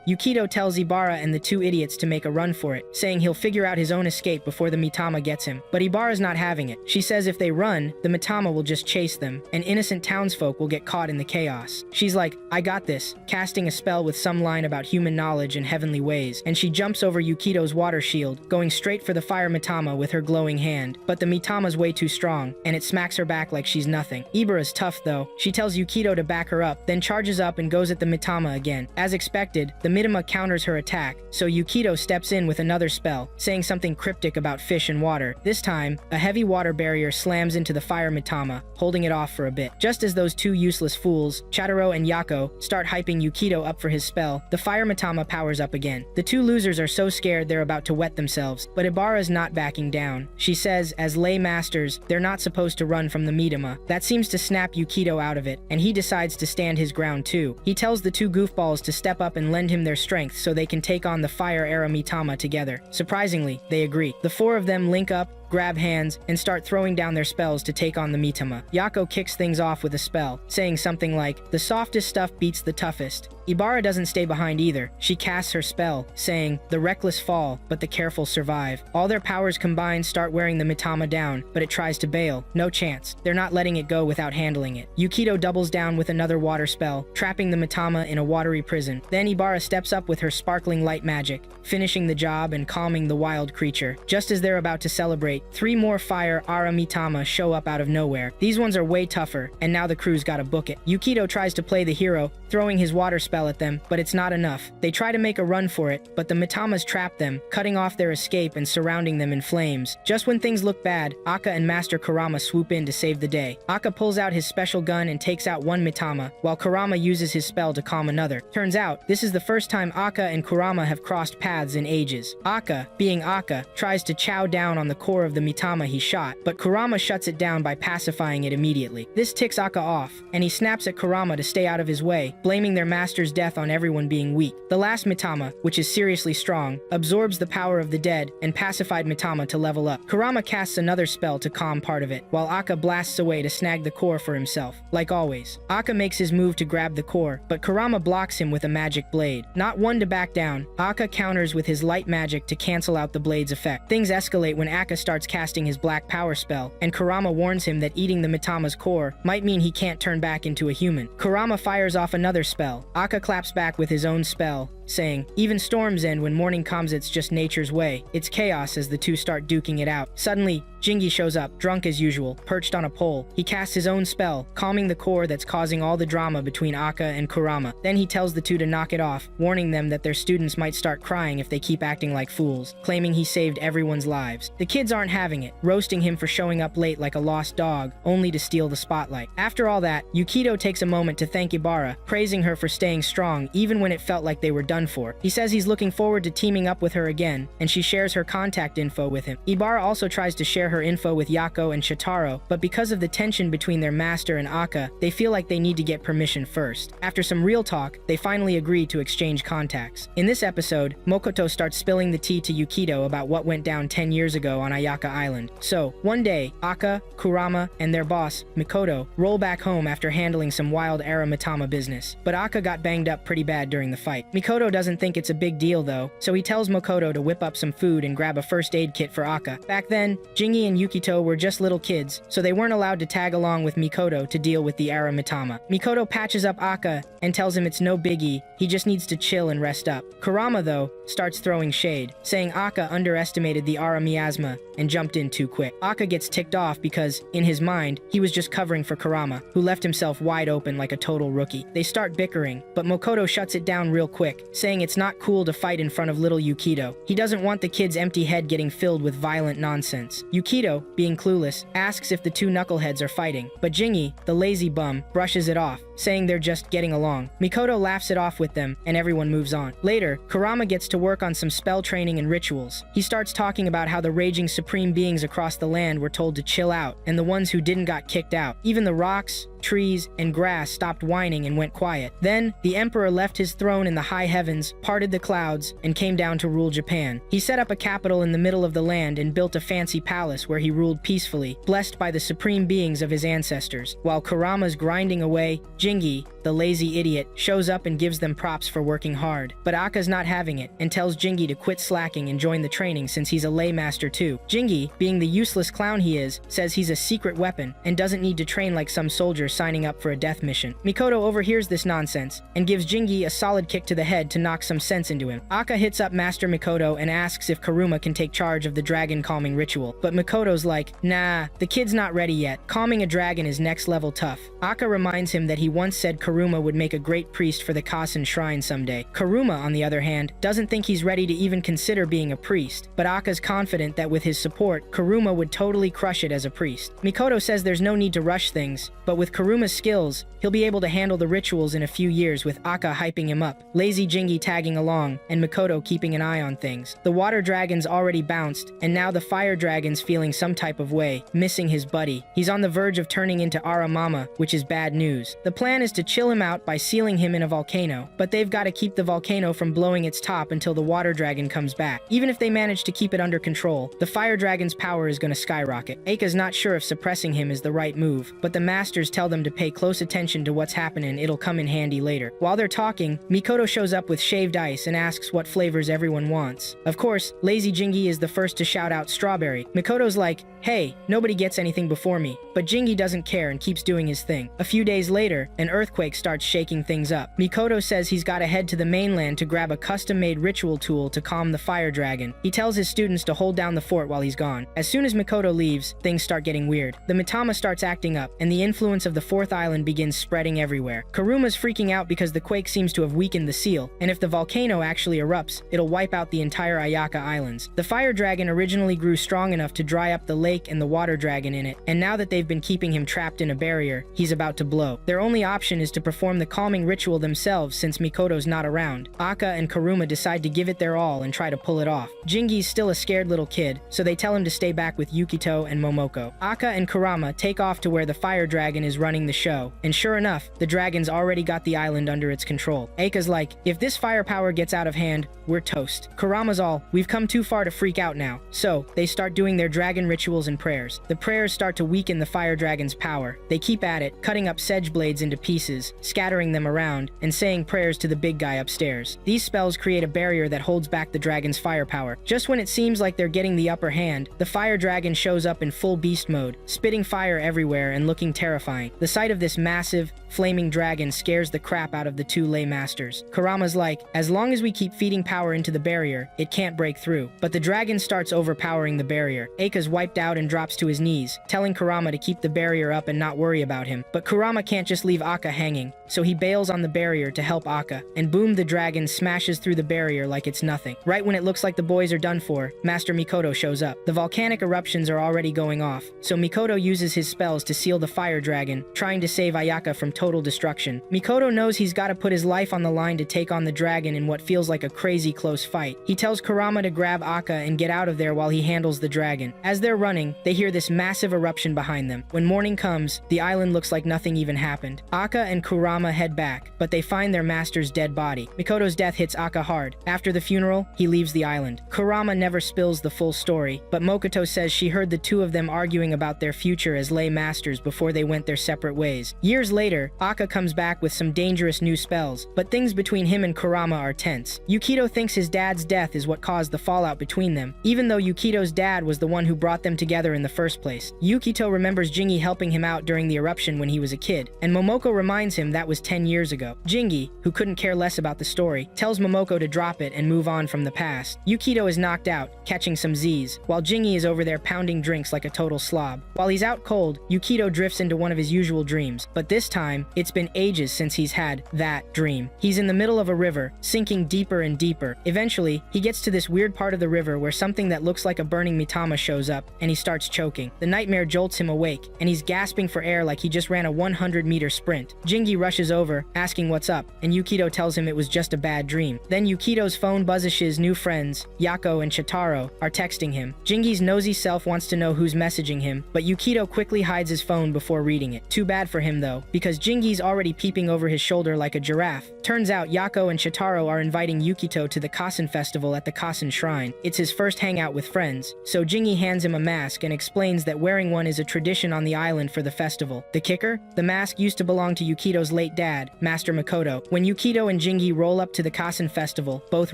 Yukito tells Ibara and the two idiots to make a run for it, saying he'll figure out his own escape before the Mitama gets him. But Ibara's not having it. She says if they run, the Mitama will just chase them, and innocent townsfolk will get caught in the chaos. She's like, I got this, casting a spell with some line about human knowledge and heavenly ways, and she jumps over Yukito's water shield, going straight for the fire Mitama with her glowing hand. But the Mitama's way too strong, and it smacks her back like she's nothing. Ibara's tough though. She tells Yukito to back her up, then charges up and goes at the Mitama again. As expected, the Mitama counters her attack, so Yukito steps in with another spell, saying something cryptic about fish and water. This time, a heavy water barrier slams into the fire Mitama, holding it off for a bit. Just as those two useless fools, Chitaro and Yako, start hyping Yukito up for his spell, the fire Mitama powers up again. The two losers are so scared they're about to wet themselves, but Ibara's not backing down. She says, as lay masters, they're not supposed to run from the Mitama. That seems to snap Yukito out of it, and he decides to stand his ground too. He tells the two goofballs to step up and lend him their strength so they can take on the fire era Mitama together. Surprisingly, they agree. The four of them link up, grab hands, and start throwing down their spells to take on the Mitama. Yako kicks things off with a spell, saying something like, the softest stuff beats the toughest. Ibara doesn't stay behind either. She casts her spell, saying, the reckless fall, but the careful survive. All their powers combined start wearing the Mitama down, but it tries to bail. No chance. They're not letting it go without handling it. Yukito doubles down with another water spell, trapping the Mitama in a watery prison. Then Ibara steps up with her sparkling light magic, finishing the job and calming the wild creature. Just as they're about to celebrate, three more fire Aramitama show up out of nowhere. These ones are way tougher, and now the crew's gotta book it. Yukito tries to play the hero, throwing his water spell at them, but it's not enough. They try to make a run for it, but the Mitamas trap them, cutting off their escape and surrounding them in flames. Just when things look bad, Aka and Master Kurama swoop in to save the day. Aka pulls out his special gun and takes out one Mitama, while Kurama uses his spell to calm another. Turns out, this is the first time Aka and Kurama have crossed paths in ages. Aka, being Aka, tries to chow down on the core of the Mitama he shot, but Kurama shuts it down by pacifying it immediately. This ticks Aka off, and he snaps at Kurama to stay out of his way, blaming their master's death on everyone being weak. The last Mitama, which is seriously strong, absorbs the power of the dead and pacified Mitama to level up. Kurama casts another spell to calm part of it, while Aka blasts away to snag the core for himself. Like always, Aka makes his move to grab the core, but Kurama blocks him with a magic blade. Not one to back down, Aka counters with his light magic to cancel out the blade's effect. Things escalate when Aka starts casting his black power spell, and Kurama warns him that eating the Mitama's core might mean he can't turn back into a human. Kurama fires off another spell. Aka claps back with his own spell, saying, even storms end when morning comes, it's just nature's way. It's chaos as the two start duking it out. Suddenly, Jingi shows up, drunk as usual, perched on a pole. He casts his own spell, calming the core that's causing all the drama between Aka and Kurama. Then he tells the two to knock it off, warning them that their students might start crying if they keep acting like fools, claiming he saved everyone's lives. The kids aren't having it, roasting him for showing up late like a lost dog, only to steal the spotlight. After all that, Yukito takes a moment to thank Ibara, praising her for staying strong even when it felt like they were done for. He says he's looking forward to teaming up with her again, and she shares her contact info with him. Ibara also tries to share her info with Yako and Shitaro, but because of the tension between their master and Aka, they feel like they need to get permission first. After some real talk, they finally agree to exchange contacts. In this episode, Mokoto starts spilling the tea to Yukito about what went down 10 years ago on Ayaka Island. So, one day, Aka, Kurama, and their boss, Mikoto, roll back home after handling some wild Aramitama business. But Aka got banged up pretty bad during the fight. Mikoto Mikoto doesn't think it's a big deal though, so he tells Makoto to whip up some food and grab a first aid kit for Aka. Back then, Jingi and Yukito were just little kids, so they weren't allowed to tag along with Mikoto to deal with the Aramitama. Mikoto patches up Aka and tells him it's no biggie, he just needs to chill and rest up. Kurama, though, starts throwing shade, saying Aka underestimated the Ara miasma and jumped in too quick. Aka gets ticked off because, in his mind, he was just covering for Kurama, who left himself wide open like a total rookie. They start bickering, but Makoto shuts it down real quick, saying it's not cool to fight in front of little Yukito. He doesn't want the kid's empty head getting filled with violent nonsense. Yukito, being clueless, asks if the two knuckleheads are fighting, but Jingi, the lazy bum, brushes it off, saying they're just getting along. Mikoto laughs it off with them, and everyone moves on. Later, Kurama gets to work on some spell training and rituals. He starts talking about how the raging supreme beings across the land were told to chill out, and the ones who didn't got kicked out. Even the rocks, trees, and grass stopped whining and went quiet. Then, the emperor left his throne in the high heavens, parted the clouds, and came down to rule Japan. He set up a capital in the middle of the land and built a fancy palace where he ruled peacefully, blessed by the supreme beings of his ancestors. While Kurama's grinding away, Jingi, the lazy idiot, shows up and gives them props for working hard. But Aka's not having it, and tells Jingi to quit slacking and join the training since he's a lay master too. Jingi, being the useless clown he is, says he's a secret weapon and doesn't need to train like some soldiers signing up for a death mission. Mikoto overhears this nonsense and gives Jingi a solid kick to the head to knock some sense into him. Aka hits up Master Mikoto and asks if Kuruma can take charge of the dragon calming ritual, but Mikoto's like, nah, the kid's not ready yet. Calming a dragon is next level tough. Aka reminds him that he once said Kuruma would make a great priest for the Kasen shrine someday. Kuruma, on the other hand, doesn't think he's ready to even consider being a priest, but Aka's confident that with his support, Kuruma would totally crush it as a priest. Mikoto says there's no need to rush things, but with Kuruma's skills, he'll be able to handle the rituals in a few years with Aka hyping him up, lazy Jingi tagging along, and Mikoto keeping an eye on things. The water dragon's already bounced, and now the fire dragon's feeling some type of way, missing his buddy. He's on the verge of turning into Aramama, which is bad news. The plan is to chill him out by sealing him in a volcano, but they've got to keep the volcano from blowing its top until the water dragon comes back. Even if they manage to keep it under control, the fire dragon's power is going to skyrocket. Aka's not sure if suppressing him is the right move, but the masters tell them to pay close attention to what's happening, it'll come in handy later. While they're talking, Mikoto shows up with shaved ice and asks what flavors everyone wants. Of course, lazy Jingi is the first to shout out strawberry. Mikoto's like, hey, nobody gets anything before me, but Jingi doesn't care and keeps doing his thing. A few days later, an earthquake starts shaking things up. Mikoto says he's got to head to the mainland to grab a custom-made ritual tool to calm the fire dragon. He tells his students to hold down the fort while he's gone. As soon as Mikoto leaves, things start getting weird. The Mitama starts acting up, and the influence of the fourth island begins spreading everywhere. Kuruma's freaking out because the quake seems to have weakened the seal, and if the volcano actually erupts, it'll wipe out the entire Ayaka Islands. The fire dragon originally grew strong enough to dry up the lake and the water dragon in it, and now that they've been keeping him trapped in a barrier, he's about to blow. Their only option is to perform the calming ritual themselves since Mikoto's not around. Aka and Kuruma decide to give it their all and try to pull it off. Jingi's still a scared little kid, so they tell him to stay back with Yukito and Momoko. Aka and Kurama take off to where the fire dragon is running the show, and sure enough, the dragon's already got the island under its control. Aka's like, if this firepower gets out of hand, we're toast. Kurama's all, we've come too far to freak out now. So, they start doing their dragon rituals and prayers. The prayers start to weaken the fire dragon's power. They keep at it, cutting up sedge blades into pieces, scattering them around, and saying prayers to the big guy upstairs. These spells create a barrier that holds back the dragon's firepower. Just when it seems like they're getting the upper hand, the fire dragon shows up in full beast mode, spitting fire everywhere and looking terrifying. The sight of this massive, flaming dragon scares the crap out of the two lay masters. Kurama's like, as long as we keep feeding power into the barrier, it can't break through. But the dragon starts overpowering the barrier. Aka's wiped out and drops to his knees, telling Kurama to keep the barrier up and not worry about him. But Kurama can't just leave Aka hanging, so he bails on the barrier to help Aka, and boom, the dragon smashes through the barrier like it's nothing. Right when it looks like the boys are done for, Master Mikoto shows up. The volcanic eruptions are already going off, so Mikoto uses his spells to seal the fire dragon, trying to save Ayaka from total destruction. Mikoto knows he's got to put his life on the line to take on the dragon in what feels like a crazy close fight. He tells Kurama to grab Aka and get out of there while he handles the dragon. As they're running, they hear this massive eruption behind them. When morning comes, the island looks like nothing even happened. Aka and Kurama Kurama head back, but they find their master's dead body. Mikoto's death hits Aka hard. After the funeral, he leaves the island. Kurama never spills the full story, but Mokoto says she heard the two of them arguing about their future as lay masters before they went their separate ways. Years later, Aka comes back with some dangerous new spells, but things between him and Kurama are tense. Yukito thinks his dad's death is what caused the fallout between them, even though Yukito's dad was the one who brought them together in the first place. Yukito remembers Jingi helping him out during the eruption when he was a kid, and Momoko reminds him that was 10 years ago. Jingi, who couldn't care less about the story, tells Momoko to drop it and move on from the past. Yukito is knocked out, catching some Z's, while Jingi is over there pounding drinks like a total slob. While he's out cold, Yukito drifts into one of his usual dreams, but this time, it's been ages since he's had that dream. He's in the middle of a river, sinking deeper and deeper. Eventually, he gets to this weird part of the river where something that looks like a burning Mitama shows up, and he starts choking. The nightmare jolts him awake, and he's gasping for air like he just ran a 100-meter sprint. Jingi rushes over, asking what's up, and Yukito tells him it was just a bad dream. Then Yukito's phone buzzes. His new friends, Yako and Chitaro, are texting him. Jingi's nosy self wants to know who's messaging him, but Yukito quickly hides his phone before reading it. Too bad for him though, because Jingi's already peeping over his shoulder like a giraffe. Turns out Yako and Chitaro are inviting Yukito to the Kasen festival at the Kasen shrine. It's his first hangout with friends, so Jingi hands him a mask and explains that wearing one is a tradition on the island for the festival. The kicker? The mask used to belong to Yukito's late dad, Master Makoto. When Yukito and Jingi roll up to the Kasen festival, both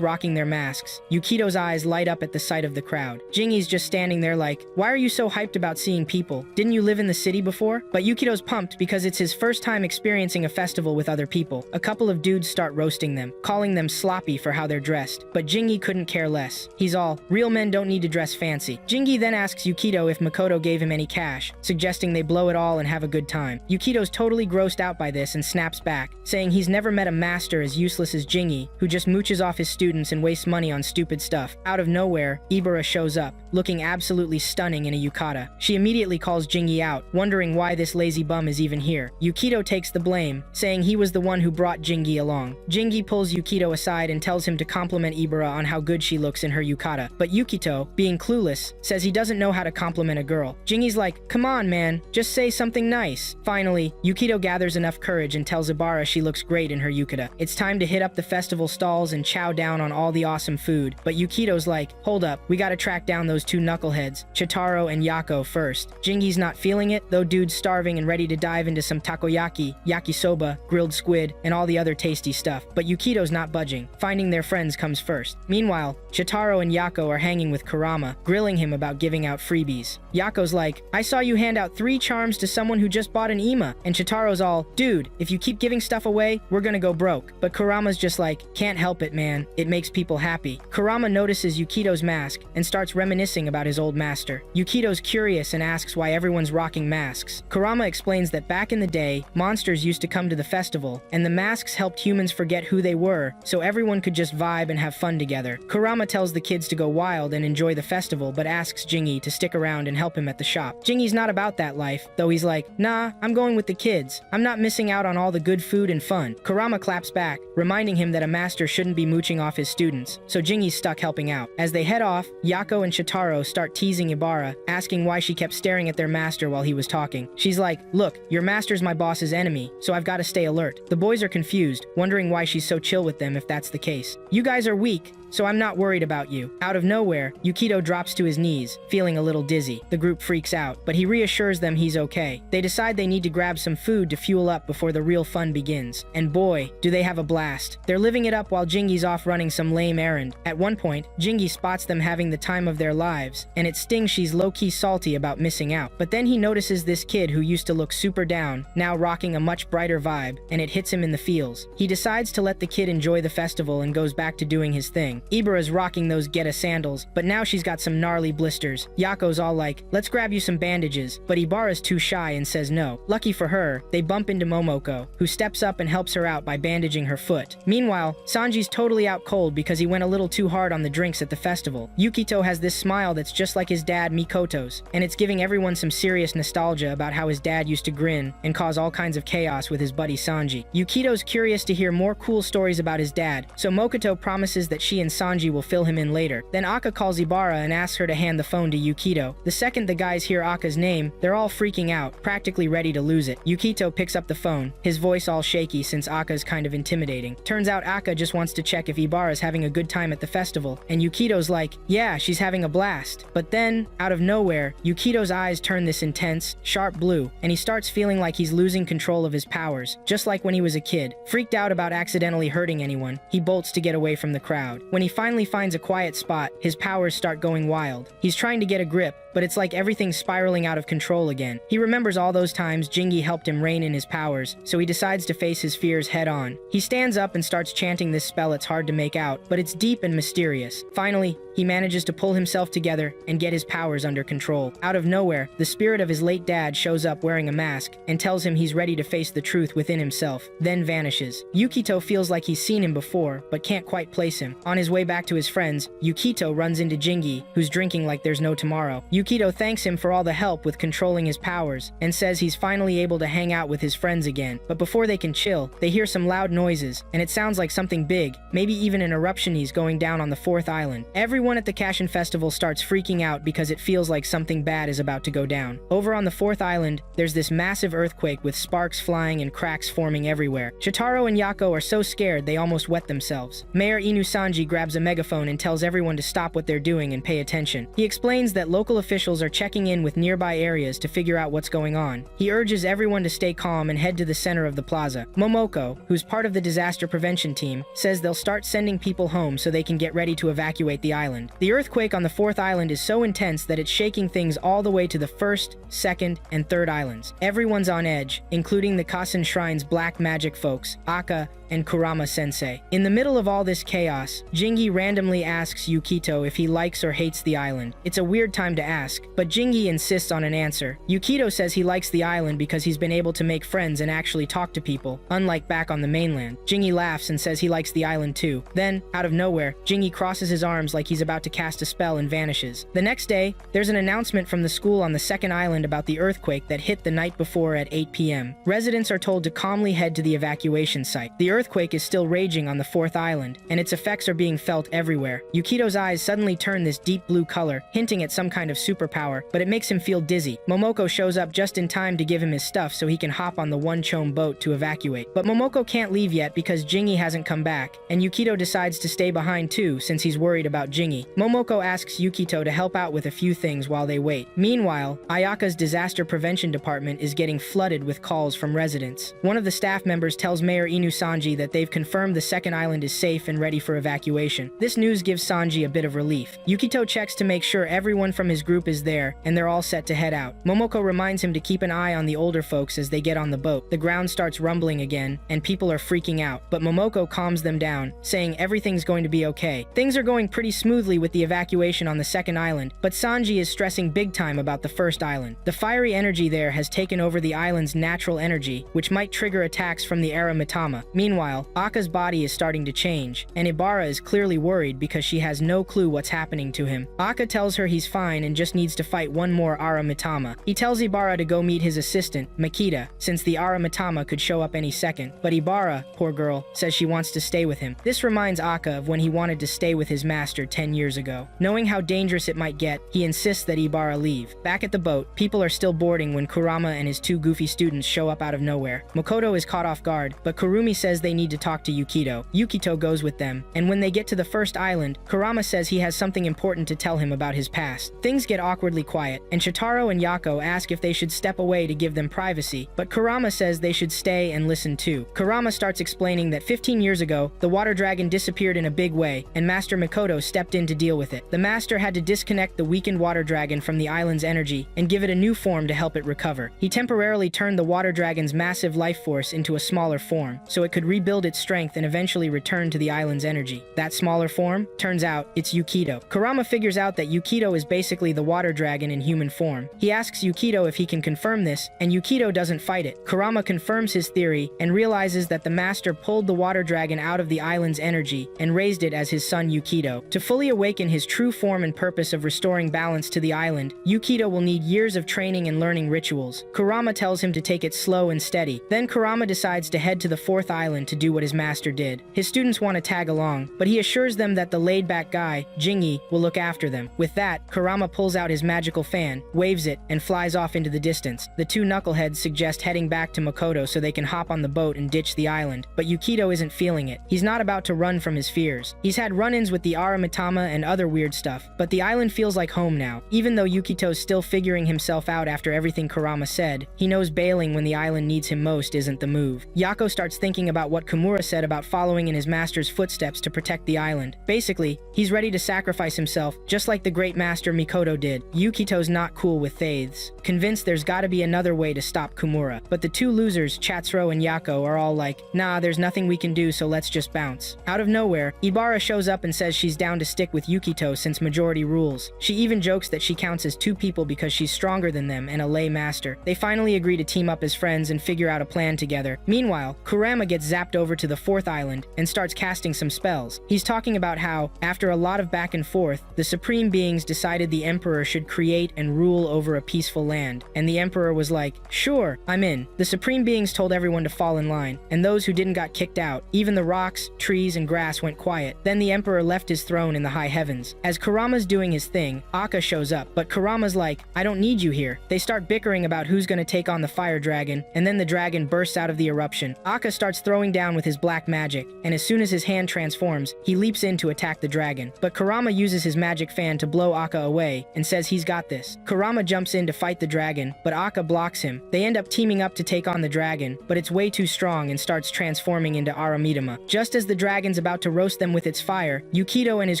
rocking their masks, Yukito's eyes light up at the sight of the crowd. Jingi's just standing there like, why are you so hyped about seeing people? Didn't you live in the city before? But Yukito's pumped because it's his first time experiencing a festival with other people. A couple of dudes start roasting them, calling them sloppy for how they're dressed, but Jingi couldn't care less. He's all, real men don't need to dress fancy. Jingi then asks Yukito if Makoto gave him any cash, suggesting they blow it all and have a good time. Yukito's totally grossed out by this and snaps back, saying he's never met a master as useless as Jingi, who just mooches off his students and wastes money on stupid stuff. Out of nowhere, Ibara shows up, looking absolutely stunning in a yukata. She immediately calls Jingi out, wondering why this lazy bum is even here. Yukito takes the blame, saying he was the one who brought Jingi along. Jingi pulls Yukito aside and tells him to compliment Ibara on how good she looks in her yukata, but Yukito, being clueless, says he doesn't know how to compliment a girl. Jingi's like, come on man, just say something nice. Finally, Yukito gathers enough courage and tells Ibara she looks great in her yukata. It's time to hit up the festival stalls and chow down on all the awesome food, but Yukito's like, hold up, we gotta track down those two knuckleheads, Chitaro and Yako first. Jingi's not feeling it, though dude's starving and ready to dive into some takoyaki, yakisoba, grilled squid, and all the other tasty stuff, but Yukito's not budging. Finding their friends comes first. Meanwhile, Chitaro and Yako are hanging with Kurama, grilling him about giving out freebies. Yako's like, I saw you hand out 3 charms to someone who just bought an IMA, and Chitaro's all, dude, if you keep giving stuff away, we're gonna go broke. But Kurama's just like, can't help it man, it makes people happy. Kurama notices Yukito's mask and starts reminiscing about his old master. Yukito's curious and asks why everyone's rocking masks. Kurama explains that back in the day, monsters used to come to the festival, and the masks helped humans forget who they were, so everyone could just vibe and have fun together. Kurama tells the kids to go wild and enjoy the festival, but asks Jingi to stick around and help him at the shop. Jingi's not about that life, though he's like, nah, I'm going with the kids. I'm not missing out on all the good food and fun. Kurama claps back, reminding him that a master shouldn't be mooching off his students, so Jingi's stuck helping out. As they head off, Yako and Chitaro start teasing Ibara, asking why she kept staring at their master while he was talking. She's like, look, your master's my boss's enemy, so I've got to stay alert. The boys are confused, wondering why she's so chill with them if that's the case. You guys are weak, so I'm not worried about you. Out of nowhere, Yukito drops to his knees, feeling a little dizzy. The group freaks out, but he reassures them he's okay. They decide they need to grab some food to fuel up before the real fun begins. And boy, do they have a blast. They're living it up while Jingi's off running some lame errand. At one point, Jingi spots them having the time of their lives, and it stings she's low-key salty about missing out. But then he notices this kid who used to look super down, now rocking a much brighter vibe, and it hits him in the feels. He decides to let the kid enjoy the festival and goes back to doing his thing. Ibara's rocking those Geta sandals, but now she's got some gnarly blisters. Yako's all like, let's grab you some bandages, but Ibara's too shy and says no. Lucky for her, they bump into Momoko, who steps up and helps her out by bandaging her foot. Meanwhile, Sanji's totally out cold because he went a little too hard on the drinks at the festival. Yukito has this smile that's just like his dad Mikoto's, and it's giving everyone some serious nostalgia about how his dad used to grin and cause all kinds of chaos with his buddy Sanji. Yukito's curious to hear more cool stories about his dad, so Mokoto promises that she and Sanji will fill him in later. Then Akka calls Ibara and asks her to hand the phone to Yukito. The second the guys hear Akka's name, they're all freaking out, practically ready to lose it. Yukito picks up the phone, his his voice all shaky since Aka's kind of intimidating. Turns out Aka just wants to check if Ibarra's having a good time at the festival, and Yukito's like, yeah, she's having a blast. But then, out of nowhere, Yukito's eyes turn this intense, sharp blue, and he starts feeling like he's losing control of his powers, just like when he was a kid. Freaked out about accidentally hurting anyone, he bolts to get away from the crowd. When he finally finds a quiet spot, his powers start going wild. He's trying to get a grip, but it's like everything's spiraling out of control again. He remembers all those times Jingi helped him rein in his powers, so he decides to face his fears head on. He stands up and starts chanting this spell it's hard to make out, but it's deep and mysterious. Finally, he manages to pull himself together and get his powers under control. Out of nowhere, the spirit of his late dad shows up wearing a mask and tells him he's ready to face the truth within himself, then vanishes. Yukito feels like he's seen him before, but can't quite place him. On his way back to his friends, Yukito runs into Jingi, who's drinking like there's no tomorrow. Yukito thanks him for all the help with controlling his powers, and says he's finally able to hang out with his friends again. But before they can chill, they hear some loud noises, and it sounds like something big, maybe even an eruption is going down on the 4th island. Everyone at the Kashin Festival starts freaking out because it feels like something bad is about to go down. Over on the 4th island, there's this massive earthquake with sparks flying and cracks forming everywhere. Shitaro and Yako are so scared they almost wet themselves. Mayor Inu Sanji grabs a megaphone and tells everyone to stop what they're doing and pay attention. He explains that local officials are checking in with nearby areas to figure out what's going on. He urges everyone to stay calm and head to the center of the plaza. Momoko, who's part of the disaster prevention team, says they'll start sending people home so they can get ready to evacuate the island. The earthquake on the 4th island is so intense that it's shaking things all the way to the 1st, 2nd, and 3rd islands. Everyone's on edge, including the Kasen Shrine's black magic folks, Aka and Kurama-sensei. In the middle of all this chaos, Jingi randomly asks Yukito if he likes or hates the island. It's a weird time to ask, but Jingi insists on an answer. Yukito says he likes the island because he's been able to make friends and actually talk to people, unlike back on the mainland. Jingi laughs and says he likes the island too. Then, out of nowhere, Jingi crosses his arms like he's about to cast a spell and vanishes. The next day, there's an announcement from the school on the 2nd island about the earthquake that hit the night before at 8 p.m. Residents are told to calmly head to the evacuation site. The earthquake is still raging on the 4th island, and its effects are being felt everywhere. Yukito's eyes suddenly turn this deep blue color, hinting at some kind of superpower, but it makes him feel dizzy. Momoko shows up just in time to give him his stuff so he can hop on the one-chome boat to evacuate. But Momoko can't leave yet because Jingi hasn't come back, and Yukito decides to stay behind too since he's worried about Jingi. Momoko asks Yukito to help out with a few things while they wait. Meanwhile, Ayaka's disaster prevention department is getting flooded with calls from residents. One of the staff members tells Mayor Inu Sanji that they've confirmed the 2nd island is safe and ready for evacuation. This news gives Sanji a bit of relief. Yukito checks to make sure everyone from his group is there, and they're all set to head out. Momoko reminds him to keep an eye on the older folks as they get on the boat. The ground starts rumbling again, and people are freaking out, but Momoko calms them down, saying everything's going to be okay. Things are going pretty smoothly with the evacuation on the 2nd island, but Sanji is stressing big time about the 1st island. The fiery energy there has taken over the island's natural energy, which might trigger attacks from the Ara Mitama. Meanwhile, Aka's body is starting to change, and Ibara is clearly worried because she has no clue what's happening to him. Aka tells her he's fine and just needs to fight one more Ara Mitama. He tells Ibara to go meet his assistant, Makita, since the Ara Mitama could show up any second, but Ibara, poor girl, says she wants to stay with him. This reminds Aka of when he wanted to stay with his master 10 years ago. Knowing how dangerous it might get, he insists that Ibara leave. Back at the boat, people are still boarding when Kurama and his 2 goofy students show up out of nowhere. Makoto is caught off guard, but Kurumi says they need to talk to Yukito. Yukito goes with them, and when they get to the 1st island, Kurama says he has something important to tell him about his past. Things get awkwardly quiet, and Shitaro and Yako ask if they should step away to give them privacy, but Kurama says they should stay and listen too. Kurama starts explaining that 15 years ago, the water dragon disappeared in a big way, and Master Makoto stepped in to deal with it. The master had to disconnect the weakened water dragon from the island's energy and give it a new form to help it recover. He temporarily turned the water dragon's massive life force into a smaller form, so it could rebuild its strength and eventually return to the island's energy. That smaller form? Turns out, it's Yukito. Kurama figures out that Yukito is basically the water dragon in human form. He asks Yukito if he can confirm this, and Yukito doesn't fight it. Kurama confirms his theory and realizes that the master pulled the water dragon out of the island's energy and raised it as his son Yukito. To fully awaken his true form and purpose of restoring balance to the island, Yukito will need years of training and learning rituals. Kurama tells him to take it slow and steady. Then Kurama decides to head to the 4th island to do what his master did. His students want to tag along, but he assures them that the laid-back guy, Jingi, will look after them. With that, Kurama pulls out his magical fan, waves it, and flies off into the distance. The two knuckleheads suggest heading back to Makoto so they can hop on the boat and ditch the island, but Yukito isn't feeling it. He's not about to run from his fears. He's had run-ins with the Aramitama and other weird stuff, but the island feels like home now. Even though Yukito's still figuring himself out after everything Kurama said, he knows bailing when the island needs him most isn't the move. Yako starts thinking about what Kimura said about following in his master's footsteps to protect the island. Basically, he's ready to sacrifice himself, just like the great master Mikoto did. Yukito's not cool with Thaiths, convinced there's gotta be another way to stop Kimura. But the two losers, Chatsuro and Yako, are all like, nah, there's nothing we can do, so let's just bounce. Out of nowhere, Ibara shows up and says she's down to stick with Yukito since majority rules. She even jokes that she counts as two people because she's stronger than them and a lay master. They finally agree to team up as friends and figure out a plan together. Meanwhile, Kurama gets zapped over to the fourth island and starts casting some spells. He's talking about how, after a lot of back and forth, the supreme beings decided the emperor should create and rule over a peaceful land. And the emperor was like, sure, I'm in. The supreme beings told everyone to fall in line, and those who didn't got kicked out. Even the rocks, trees, and grass went quiet. Then the emperor left his throne in the high heavens. As Kurama's doing his thing, Akka shows up, but Kurama's like, I don't need you here. They start bickering about who's gonna take on the fire dragon, and then the dragon bursts out of the eruption. Akka starts throwing down with his black magic, and as soon as his hand transforms, he leaps in to attack the dragon. But Kurama uses his magic fan to blow Akka away, and says he's got this. Kurama jumps in to fight the dragon, but Akka blocks him. They end up teaming up to take on the dragon, but it's way too strong and starts transforming into Aramitama. Just as the dragon's about to roast them with its fire, Yukito and his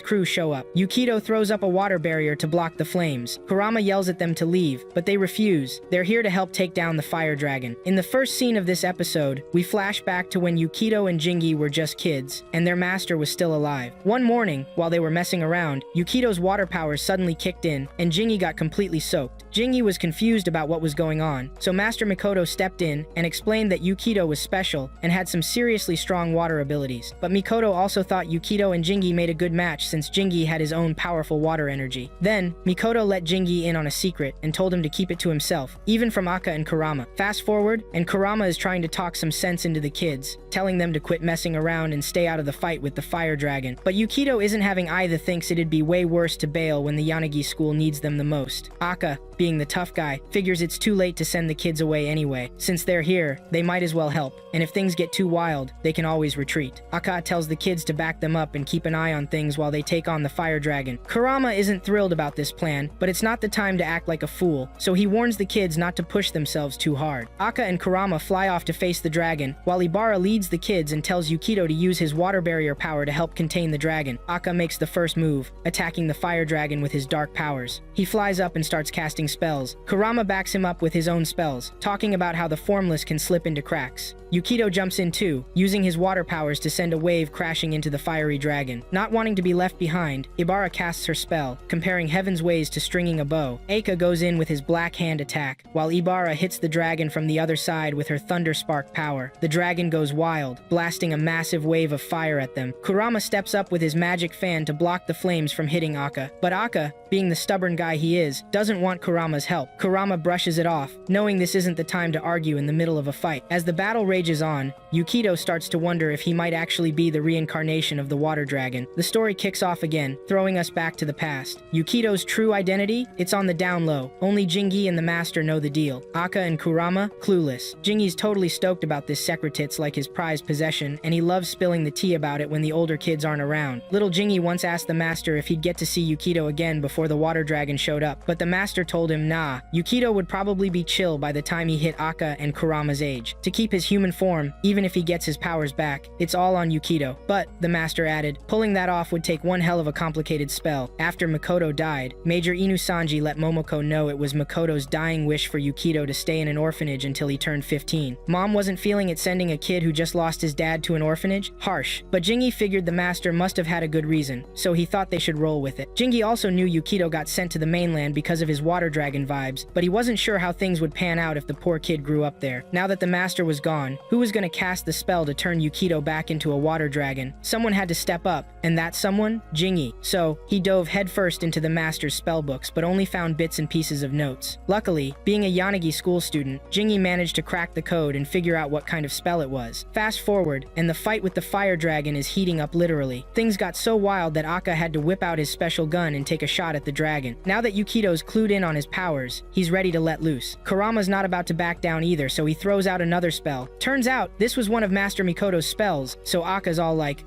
crew show up. Yukito throws up a water barrier to block the flames. Kurama yells at them to leave, but they refuse. They're here to help take down the fire dragon. In the first scene of this episode, we flash back to when Yukito and Jingi were just kids, and their master was still alive. One morning, while they were messing around, Yukito's water powers suddenly kicked in, and Jingi got completely soaked. Jingi was confused about what was going on, so Master Mikoto stepped in and explained that Yukito was special and had some seriously strong water abilities. But Mikoto also thought Yukito and Jingi made a good match since Jingi had his own powerful water energy. Then, Mikoto let Jingi in on a secret and told him to keep it to himself, even from Akka and Kurama. Fast forward, and Kurama is trying to talk some sense into the kids, telling them to quit messing around and stay out of the fight with the fire dragon. But Yukito isn't having either, thinks it'd be way worse to bail when the Yanagi school needs them the most. Akka, being the tough guy, figures it's too late to send the kids away anyway. Since they're here, they might as well help, and if things get too wild, they can always retreat. Akka tells the kids to back them up and keep an eye on things while they take on the fire dragon. Kurama isn't thrilled about this plan, but it's not the time to act like a fool, so he warns the kids not to push themselves too hard. Akka and Kurama fly off to face the dragon, while Ibara leads the kids and tells Yukito to use his water barrier power to help contain the dragon. Akka makes the first move, attacking the fire dragon with his dark powers. He flies up and starts casting spells. Kurama backs him up with his own spells, talking about how the formless can slip into cracks. Yukito jumps in too, using his water powers to send a wave crashing into the fiery dragon. Not wanting to be left behind, Ibara casts her spell, comparing heaven's ways to stringing a bow. Eika goes in with his black hand attack, while Ibara hits the dragon from the other side with her thunder spark power. The dragon goes wild, blasting a massive wave of fire at them. Kurama steps up with his magic fan to block the flames from hitting Akka, but Akka, being the stubborn guy he is, doesn't want Kurama's help. Kurama brushes it off, knowing this isn't the time to argue in the middle of a fight. As the battle rages on, Yukito starts to wonder if he might actually be the reincarnation of the water dragon. The story kicks off again, throwing us back to the past. Yukito's true identity? It's on the down low. Only Jingi and the master know the deal. Akka and Kurama? Clueless. Jingi's totally stoked about this secretits like his prized possession, and he loves spilling the tea about it when the older kids aren't around. Little Jingi once asked the master if he'd get to see Yukito again before the water dragon showed up, but the master told him nah. Yukito would probably be chill by the time he hit Akka and Kurama's age. To keep his human form, even if he gets his powers back, it's all on Yukito. But, the master added, pulling that off would take one hell of a complicated spell. After Makoto died, Major Inusanji let Momoko know it was Makoto's dying wish for Yukito to stay in an orphanage until he turned 15. Mom wasn't feeling it sending a kid who just lost his dad to an orphanage? Harsh. But Jingi figured the master must have had a good reason, so he thought they should roll with it. Jingi also knew Yukito got sent to the mainland because of his water dragon vibes, but he wasn't sure how things would pan out if the poor kid grew up there. Now that the master was gone, who was gonna cast the spell to turn Yukito back into a water dragon? Someone had to step up, and that someone? Jingi. So, he dove headfirst into the master's spellbooks, but only found bits and pieces of notes. Luckily, being a Yanagi school student, Jingi managed to crack the code and figure out what kind of spell it was. Fast forward, and the fight with the fire dragon is heating up literally. Things got so wild that Akka had to whip out his special gun and take a shot at the dragon. dragon. Now that Yukito's clued in on his powers, he's ready to let loose. Kurama's not about to back down either, so he throws out another spell. Turns out, this was one of Master Mikoto's spells, so Aka's all like,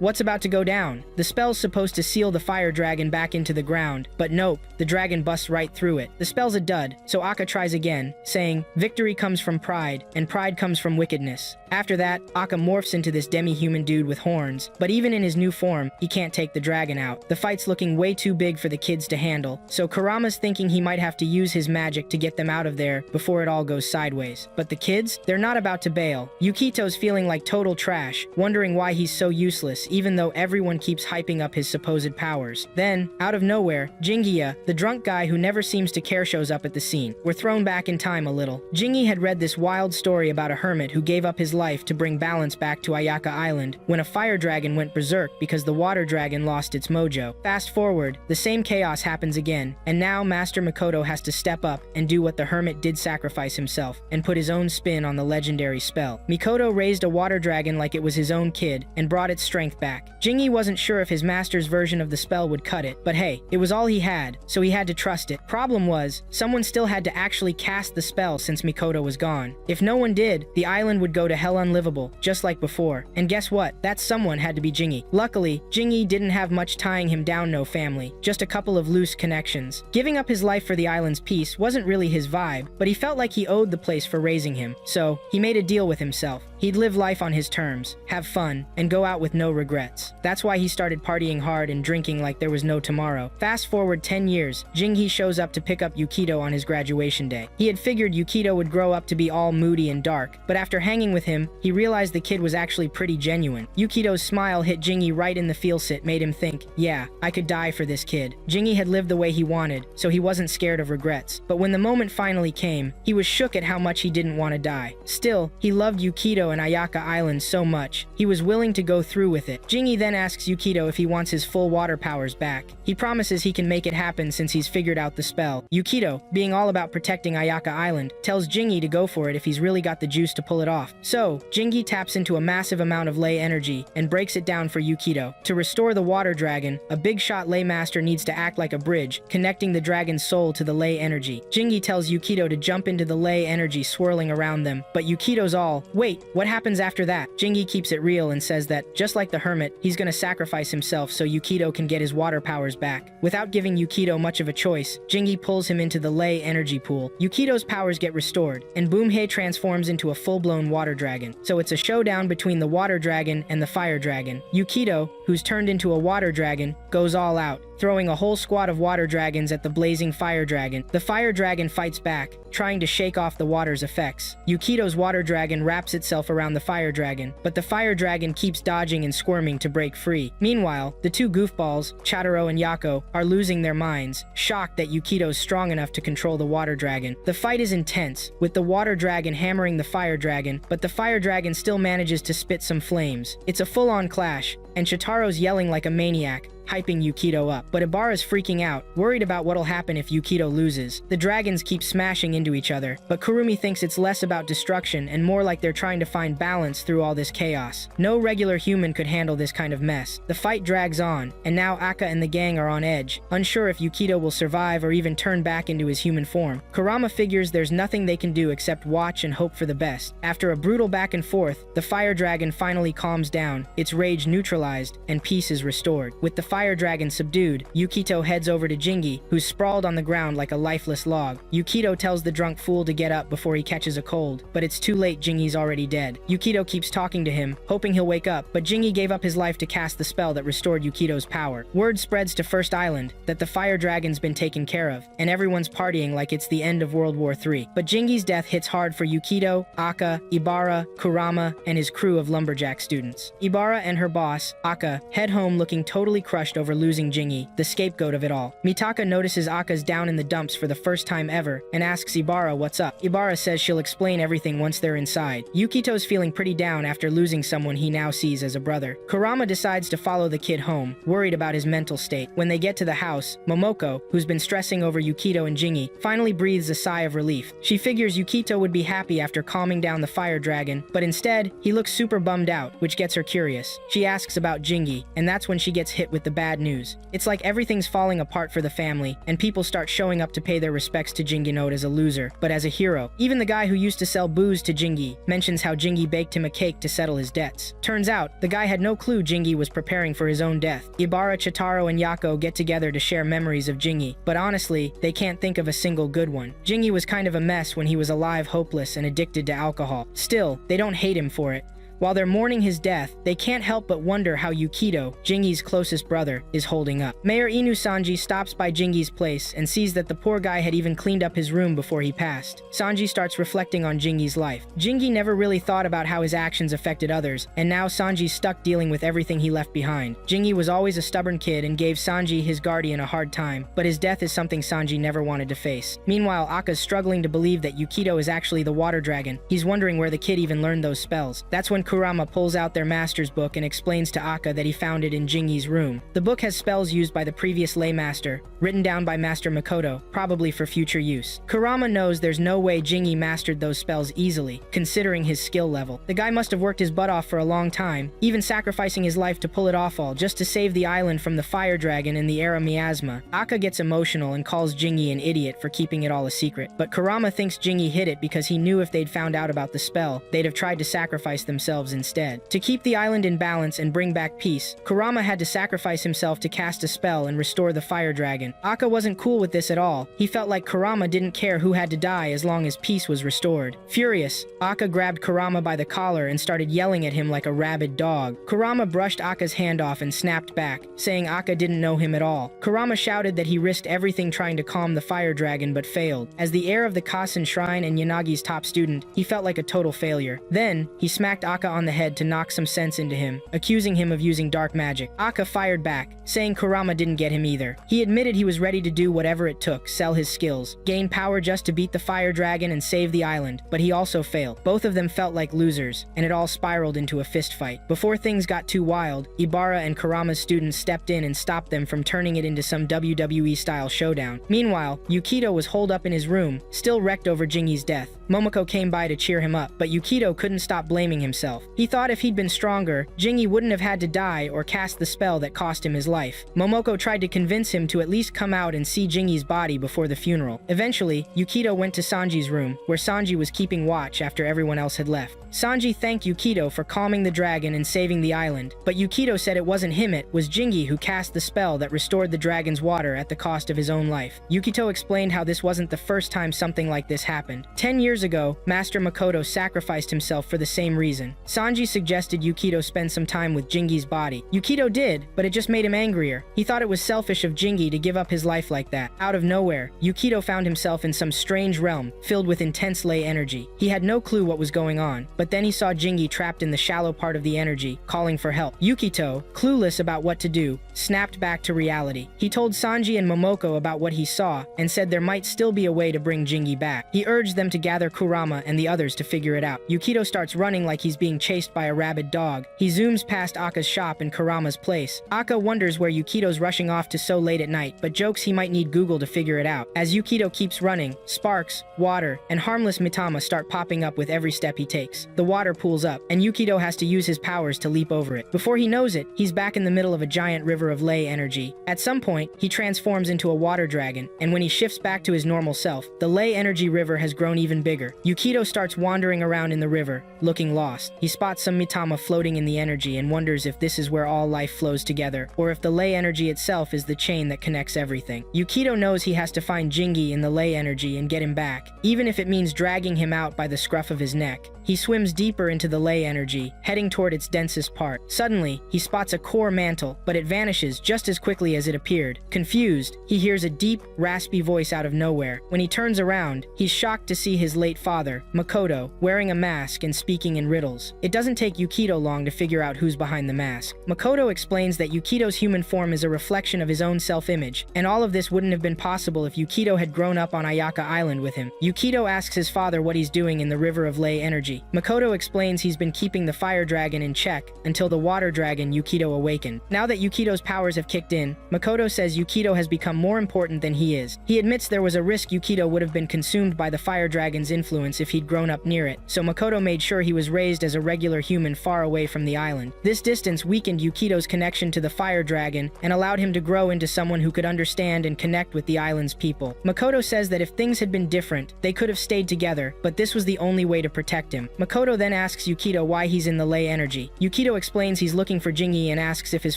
what's about to go down? The spell's supposed to seal the fire dragon back into the ground, but nope, the dragon busts right through it. The spell's a dud, so Aka tries again, saying, victory comes from pride, and pride comes from wickedness. After that, Aka morphs into this demi-human dude with horns, but even in his new form, he can't take the dragon out. The fight's looking way too big for the kids to handle, so Kurama's thinking he might have to use his magic to get them out of there before it all goes sideways. But the kids? They're not about to bail. Yukito's feeling like total trash, wondering why he's so useless even though everyone keeps hyping up his supposed powers. Then, out of nowhere, Jingiya, the drunk guy who never seems to care, shows up at the scene. We're thrown back in time a little. Jingi had read this wild story about a hermit who gave up his life to bring balance back to Ayaka Island when a fire dragon went berserk because the water dragon lost its mojo. Fast forward, the same chaos happens again, and now Master Mikoto has to step up and do what the hermit did, sacrifice himself, and put his own spin on the legendary spell. Mikoto raised a water dragon like it was his own kid, and brought its strength back. Jingi wasn't sure if his master's version of the spell would cut it, but hey, it was all he had, so he had to trust it. Problem was, someone still had to actually cast the spell since Mikoto was gone. If no one did, the island would go to hell unlivable, just like before. And guess what? That someone had to be Jingi. Luckily, Jingi didn't have much tying him down, no family, just a couple of loose connections. Giving up his life for the island's peace wasn't really his vibe, but he felt like he owed the place for raising him, so he made a deal with himself. He'd live life on his terms, have fun, and go out with no regrets. That's why he started partying hard and drinking like there was no tomorrow. Fast forward 10 years, Jingi shows up to pick up Yukito on his graduation day. He had figured Yukito would grow up to be all moody and dark, but after hanging with him, he realized the kid was actually pretty genuine. Yukito's smile hit Jingi right in the feel-sit, made him think, yeah, I could die for this kid. Jingi had lived the way he wanted, so he wasn't scared of regrets. But when the moment finally came, he was shook at how much he didn't want to die. Still, he loved Yukito and Ayaka Island so much, he was willing to go through with it. Jingi then asks Yukito if he wants his full water powers back. He promises he can make it happen since he's figured out the spell. Yukito, being all about protecting Ayaka Island, tells Jingi to go for it if he's really got the juice to pull it off. So, Jingi taps into a massive amount of lei energy and breaks it down for Yukito. To restore the water dragon, a big shot lei master needs to act like a bridge, connecting the dragon's soul to the lei energy. Jingi tells Yukito to jump into the lei energy swirling around them, but Yukito's all, wait, what happens after that? Jingi keeps it real and says that, just like the hermit, he's gonna sacrifice himself so Yukito can get his water powers back. Without giving Yukito much of a choice, Jingi pulls him into the lei energy pool. Yukito's powers get restored, and Boomhei transforms into a full-blown water dragon. So it's a showdown between the water dragon and the fire dragon. Yukito, who's turned into a water dragon, goes all out, throwing a whole squad of water dragons at the blazing fire dragon. The fire dragon fights back, trying to shake off the water's effects. Yukito's water dragon wraps itself around the fire dragon, but the fire dragon keeps dodging and squirming to break free. Meanwhile, the two goofballs, Chataro and Yako, are losing their minds, shocked that Yukito's strong enough to control the water dragon. The fight is intense, with the water dragon hammering the fire dragon, but the fire dragon still manages to spit some flames. It's a full-on clash, and Chitaro's yelling like a maniac, hyping Yukito up. But Ibara's freaking out, worried about what'll happen if Yukito loses. The dragons keep smashing into each other, but Kurumi thinks it's less about destruction and more like they're trying to find balance through all this chaos. No regular human could handle this kind of mess. The fight drags on, and now Aka and the gang are on edge, unsure if Yukito will survive or even turn back into his human form. Kurama figures there's nothing they can do except watch and hope for the best. After a brutal back and forth, the fire dragon finally calms down, its rage neutralized, and peace is restored. With the fire dragon subdued, Yukito heads over to Jingi, who's sprawled on the ground like a lifeless log. Yukito tells the drunk fool to get up before he catches a cold, but it's too late, Jingi's already dead. Yukito keeps talking to him, hoping he'll wake up, but Jingi gave up his life to cast the spell that restored Yukito's power. Word spreads to First Island that the fire dragon's been taken care of, and everyone's partying like it's the end of World War III. But Jingi's death hits hard for Yukito, Aka, Ibara, Kurama, and his crew of lumberjack students. Ibara and her boss, Aka, head home looking totally crushed over losing Jingi, the scapegoat of it all. Mitaka notices Aka's down in the dumps for the first time ever and asks Ibara what's up. Ibara says she'll explain everything once they're inside. Yukito's feeling pretty down after losing someone he now sees as a brother. Kurama decides to follow the kid home, worried about his mental state. When they get to the house, Momoko, who's been stressing over Yukito and Jingi, finally breathes a sigh of relief. She figures Yukito would be happy after calming down the fire dragon, but instead, he looks super bummed out, which gets her curious. She asks about Jingi, and that's when she gets hit with the bad news. It's like everything's falling apart for the family, and people start showing up to pay their respects to Jingi not as a loser, but as a hero. Even the guy who used to sell booze to Jingi mentions how Jingi baked him a cake to settle his debts. Turns out, the guy had no clue Jingi was preparing for his own death. Ibara, Chitaro, and Yako get together to share memories of Jingi, but honestly, they can't think of a single good one. Jingi was kind of a mess when he was alive, hopeless, and addicted to alcohol. Still, they don't hate him for it. While they're mourning his death, they can't help but wonder how Yukito, Jingi's closest brother, is holding up. Mayor Inu Sanji stops by Jingi's place and sees that the poor guy had even cleaned up his room before he passed. Sanji starts reflecting on Jingi's life. Jingi never really thought about how his actions affected others, and now Sanji's stuck dealing with everything he left behind. Jingi was always a stubborn kid and gave Sanji, his guardian, a hard time, but his death is something Sanji never wanted to face. Meanwhile, Akka's struggling to believe that Yukito is actually the water dragon. He's wondering where the kid even learned those spells. That's when Kurama pulls out their master's book and explains to Akka that he found it in Jingi's room. The book has spells used by the previous lay master, written down by Master Makoto, probably for future use. Kurama knows there's no way Jingi mastered those spells easily, considering his skill level. The guy must have worked his butt off for a long time, even sacrificing his life to pull it off all just to save the island from the fire dragon and the era miasma. Akka gets emotional and calls Jingi an idiot for keeping it all a secret, but Kurama thinks Jingi hid it because he knew if they'd found out about the spell, they'd have tried to sacrifice themselves instead. To keep the island in balance and bring back peace, Kurama had to sacrifice himself to cast a spell and restore the fire dragon. Akka wasn't cool with this at all. He felt like Kurama didn't care who had to die as long as peace was restored. Furious, Akka grabbed Kurama by the collar and started yelling at him like a rabid dog. Kurama brushed Akka's hand off and snapped back, saying Akka didn't know him at all. Kurama shouted that he risked everything trying to calm the fire dragon but failed. As the heir of the Kasen Shrine and Yanagi's top student, he felt like a total failure. Then, he smacked Akka on the head to knock some sense into him, accusing him of using dark magic. Akka fired back, saying Kurama didn't get him either. He admitted he was ready to do whatever it took, sell his skills, gain power just to beat the fire dragon and save the island, but he also failed. Both of them felt like losers, and it all spiraled into a fist fight. Before things got too wild, Ibara and Kurama's students stepped in and stopped them from turning it into some WWE-style showdown. Meanwhile, Yukito was holed up in his room, still wrecked over Jingi's death. Momoko came by to cheer him up, but Yukito couldn't stop blaming himself. He thought if he'd been stronger, Jingi wouldn't have had to die or cast the spell that cost him his life. Momoko tried to convince him to at least come out and see Jingi's body before the funeral. Eventually, Yukito went to Sanji's room, where Sanji was keeping watch after everyone else had left. Sanji thanked Yukito for calming the dragon and saving the island, but Yukito said it wasn't him, it was Jingi who cast the spell that restored the dragon's water at the cost of his own life. Yukito explained how this wasn't the first time something like this happened. 10 years ago, Master Makoto sacrificed himself for the same reason. Sanji suggested Yukito spend some time with Jingi's body. Yukito did, but it just made him angrier. He thought it was selfish of Jingi to give up his life like that. Out of nowhere, Yukito found himself in some strange realm, filled with intense ley energy. He had no clue what was going on, but then he saw Jingi trapped in the shallow part of the energy, calling for help. Yukito, clueless about what to do, snapped back to reality. He told Sanji and Momoko about what he saw, and said there might still be a way to bring Jingi back. He urged them to gather Kurama and the others to figure it out. Yukito starts running like he's being chased by a rabid dog. He zooms past Akka's shop and Kurama's place. Akka wonders where Yukito's rushing off to so late at night, but jokes he might need Google to figure it out. As Yukito keeps running, sparks, water, and harmless Mitama start popping up with every step he takes. The water pools up, and Yukito has to use his powers to leap over it. Before he knows it, he's back in the middle of a giant river of ley energy. At some point, he transforms into a water dragon, and when he shifts back to his normal self, the ley energy river has grown even bigger. Yukito starts wandering around in the river, looking lost. He spots some Mitama floating in the energy and wonders if this is where all life flows together, or if the ley energy itself is the chain that connects everything. Yukito knows he has to find Jingi in the ley energy and get him back, even if it means dragging him out by the scruff of his neck. He swims deeper into the ley energy, heading toward its densest part. Suddenly, he spots a core mantle, but it vanishes just as quickly as it appeared. Confused, he hears a deep, raspy voice out of nowhere. When he turns around, he's shocked to see his late father, Makoto, wearing a mask and speaking in riddles. It doesn't take Yukito long to figure out who's behind the mask. Makoto explains that Yukito's human form is a reflection of his own self-image, and all of this wouldn't have been possible if Yukito had grown up on Ayaka Island with him. Yukito asks his father what he's doing in the river of ley energy energy. Makoto explains he's been keeping the fire dragon in check until the water dragon Yukito awakened. Now that Yukito's powers have kicked in, Makoto says Yukito has become more important than he is. He admits there was a risk Yukito would have been consumed by the fire dragon's influence if he'd grown up near it, so Makoto made sure he was raised as a regular human far away from the island. This distance weakened Yukito's connection to the fire dragon and allowed him to grow into someone who could understand and connect with the island's people. Makoto says that if things had been different, they could have stayed together, but this was the only way to protect him. Makoto then asks Yukito why he's in the ley energy. Yukito explains he's looking for Jingi and asks if his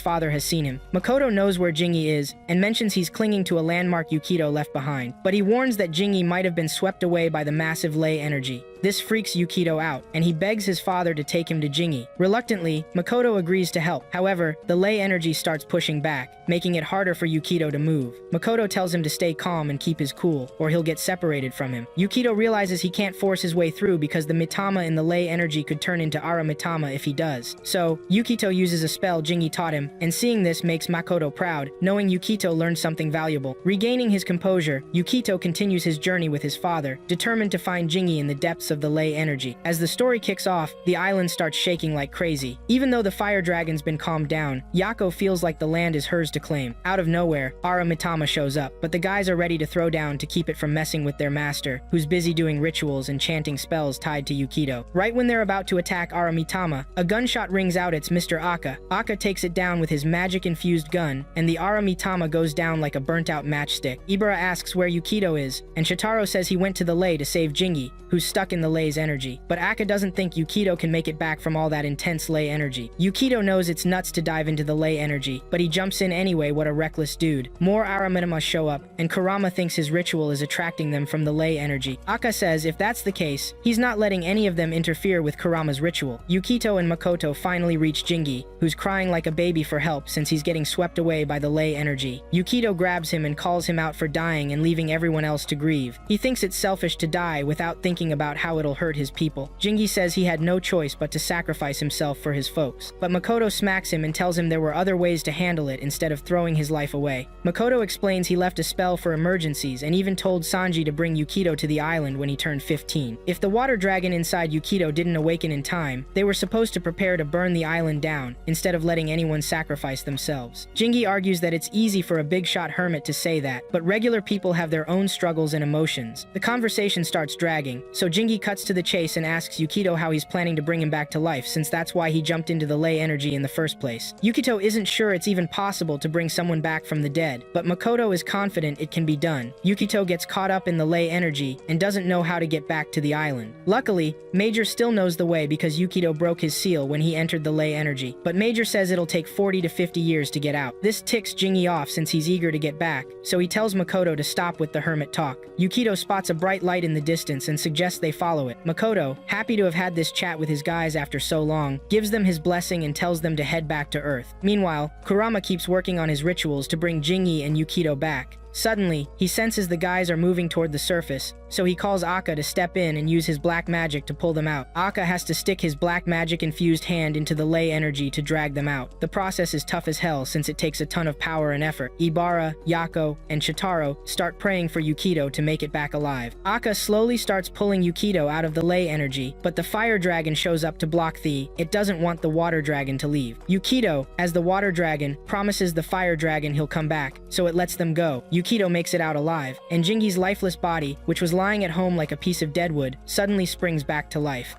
father has seen him. Makoto knows where Jingi is and mentions he's clinging to a landmark Yukito left behind, but he warns that Jingi might have been swept away by the massive ley energy. This freaks Yukito out, and he begs his father to take him to Jingi. Reluctantly, Makoto agrees to help. However, the ley energy starts pushing back, making it harder for Yukito to move. Makoto tells him to stay calm and keep his cool, or he'll get separated from him. Yukito realizes he can't force his way through because the Mitama in the ley energy could turn into Ara Mitama if he does. So, Yukito uses a spell Jingi taught him, and seeing this makes Makoto proud, knowing Yukito learned something valuable. Regaining his composure, Yukito continues his journey with his father, determined to find Jingi in the depths of the ley energy. As the story kicks off, the island starts shaking like crazy. Even though the fire dragon's been calmed down, Yako feels like the land is hers to claim. Out of nowhere, Ara Mitama shows up, but the guys are ready to throw down to keep it from messing with their master, who's busy doing rituals and chanting spells tied to Yukito. Right when they're about to attack Ara Mitama, a gunshot rings out. It's Mr. Aka. Aka takes it down with his magic-infused gun, and the Ara Mitama goes down like a burnt-out matchstick. Ibara asks where Yukito is, and Shitaro says he went to the ley to save Jingi, who's stuck in the ley's energy. But Aka doesn't think Yukito can make it back from all that intense ley energy. Yukito knows it's nuts to dive into the ley energy, but he jumps in anyway. What a reckless dude. More Aramitama show up, and Kurama thinks his ritual is attracting them from the ley energy. Aka says if that's the case, he's not letting any of them interfere with Kurama's ritual. Yukito and Makoto finally reach Jingi, who's crying like a baby for help since he's getting swept away by the ley energy. Yukito grabs him and calls him out for dying and leaving everyone else to grieve. He thinks it's selfish to die without thinking about how it'll hurt his people. Jingi says he had no choice but to sacrifice himself for his folks. But Makoto smacks him and tells him there were other ways to handle it instead of throwing his life away. Makoto explains he left a spell for emergencies and even told Sanji to bring Yukito to the island when he turned 15. If the water dragon inside Yukito didn't awaken in time, they were supposed to prepare to burn the island down instead of letting anyone sacrifice themselves. Jingi argues that it's easy for a big-shot hermit to say that, but regular people have their own struggles and emotions. The conversation starts dragging, so Jingi cuts to the chase and asks Yukito how he's planning to bring him back to life since that's why he jumped into the ley energy in the first place. Yukito isn't sure it's even possible to bring someone back from the dead, but Makoto is confident it can be done. Yukito gets caught up in the ley energy and doesn't know how to get back to the island. Luckily, Major still knows the way because Yukito broke his seal when he entered the ley energy, but Major says it'll take 40 to 50 years to get out. This ticks Jingi off since he's eager to get back, so he tells Makoto to stop with the hermit talk. Yukito spots a bright light in the distance and suggests they follow it. Makoto, happy to have had this chat with his guys after so long, gives them his blessing and tells them to head back to Earth. Meanwhile, Kurama keeps working on his rituals to bring Jingi and Yukito back. Suddenly, he senses the guys are moving toward the surface, so he calls Aka to step in and use his black magic to pull them out. Aka has to stick his black magic-infused hand into the ley energy to drag them out. The process is tough as hell since it takes a ton of power and effort. Ibara, Yako, and Shitaro start praying for Yukito to make it back alive. Aka slowly starts pulling Yukito out of the ley energy, but the fire dragon shows up to block it doesn't want the water dragon to leave. Yukito, as the water dragon, promises the fire dragon he'll come back, so it lets them go. Yukito makes it out alive, and Jingi's lifeless body, which was lying at home like a piece of deadwood, suddenly springs back to life.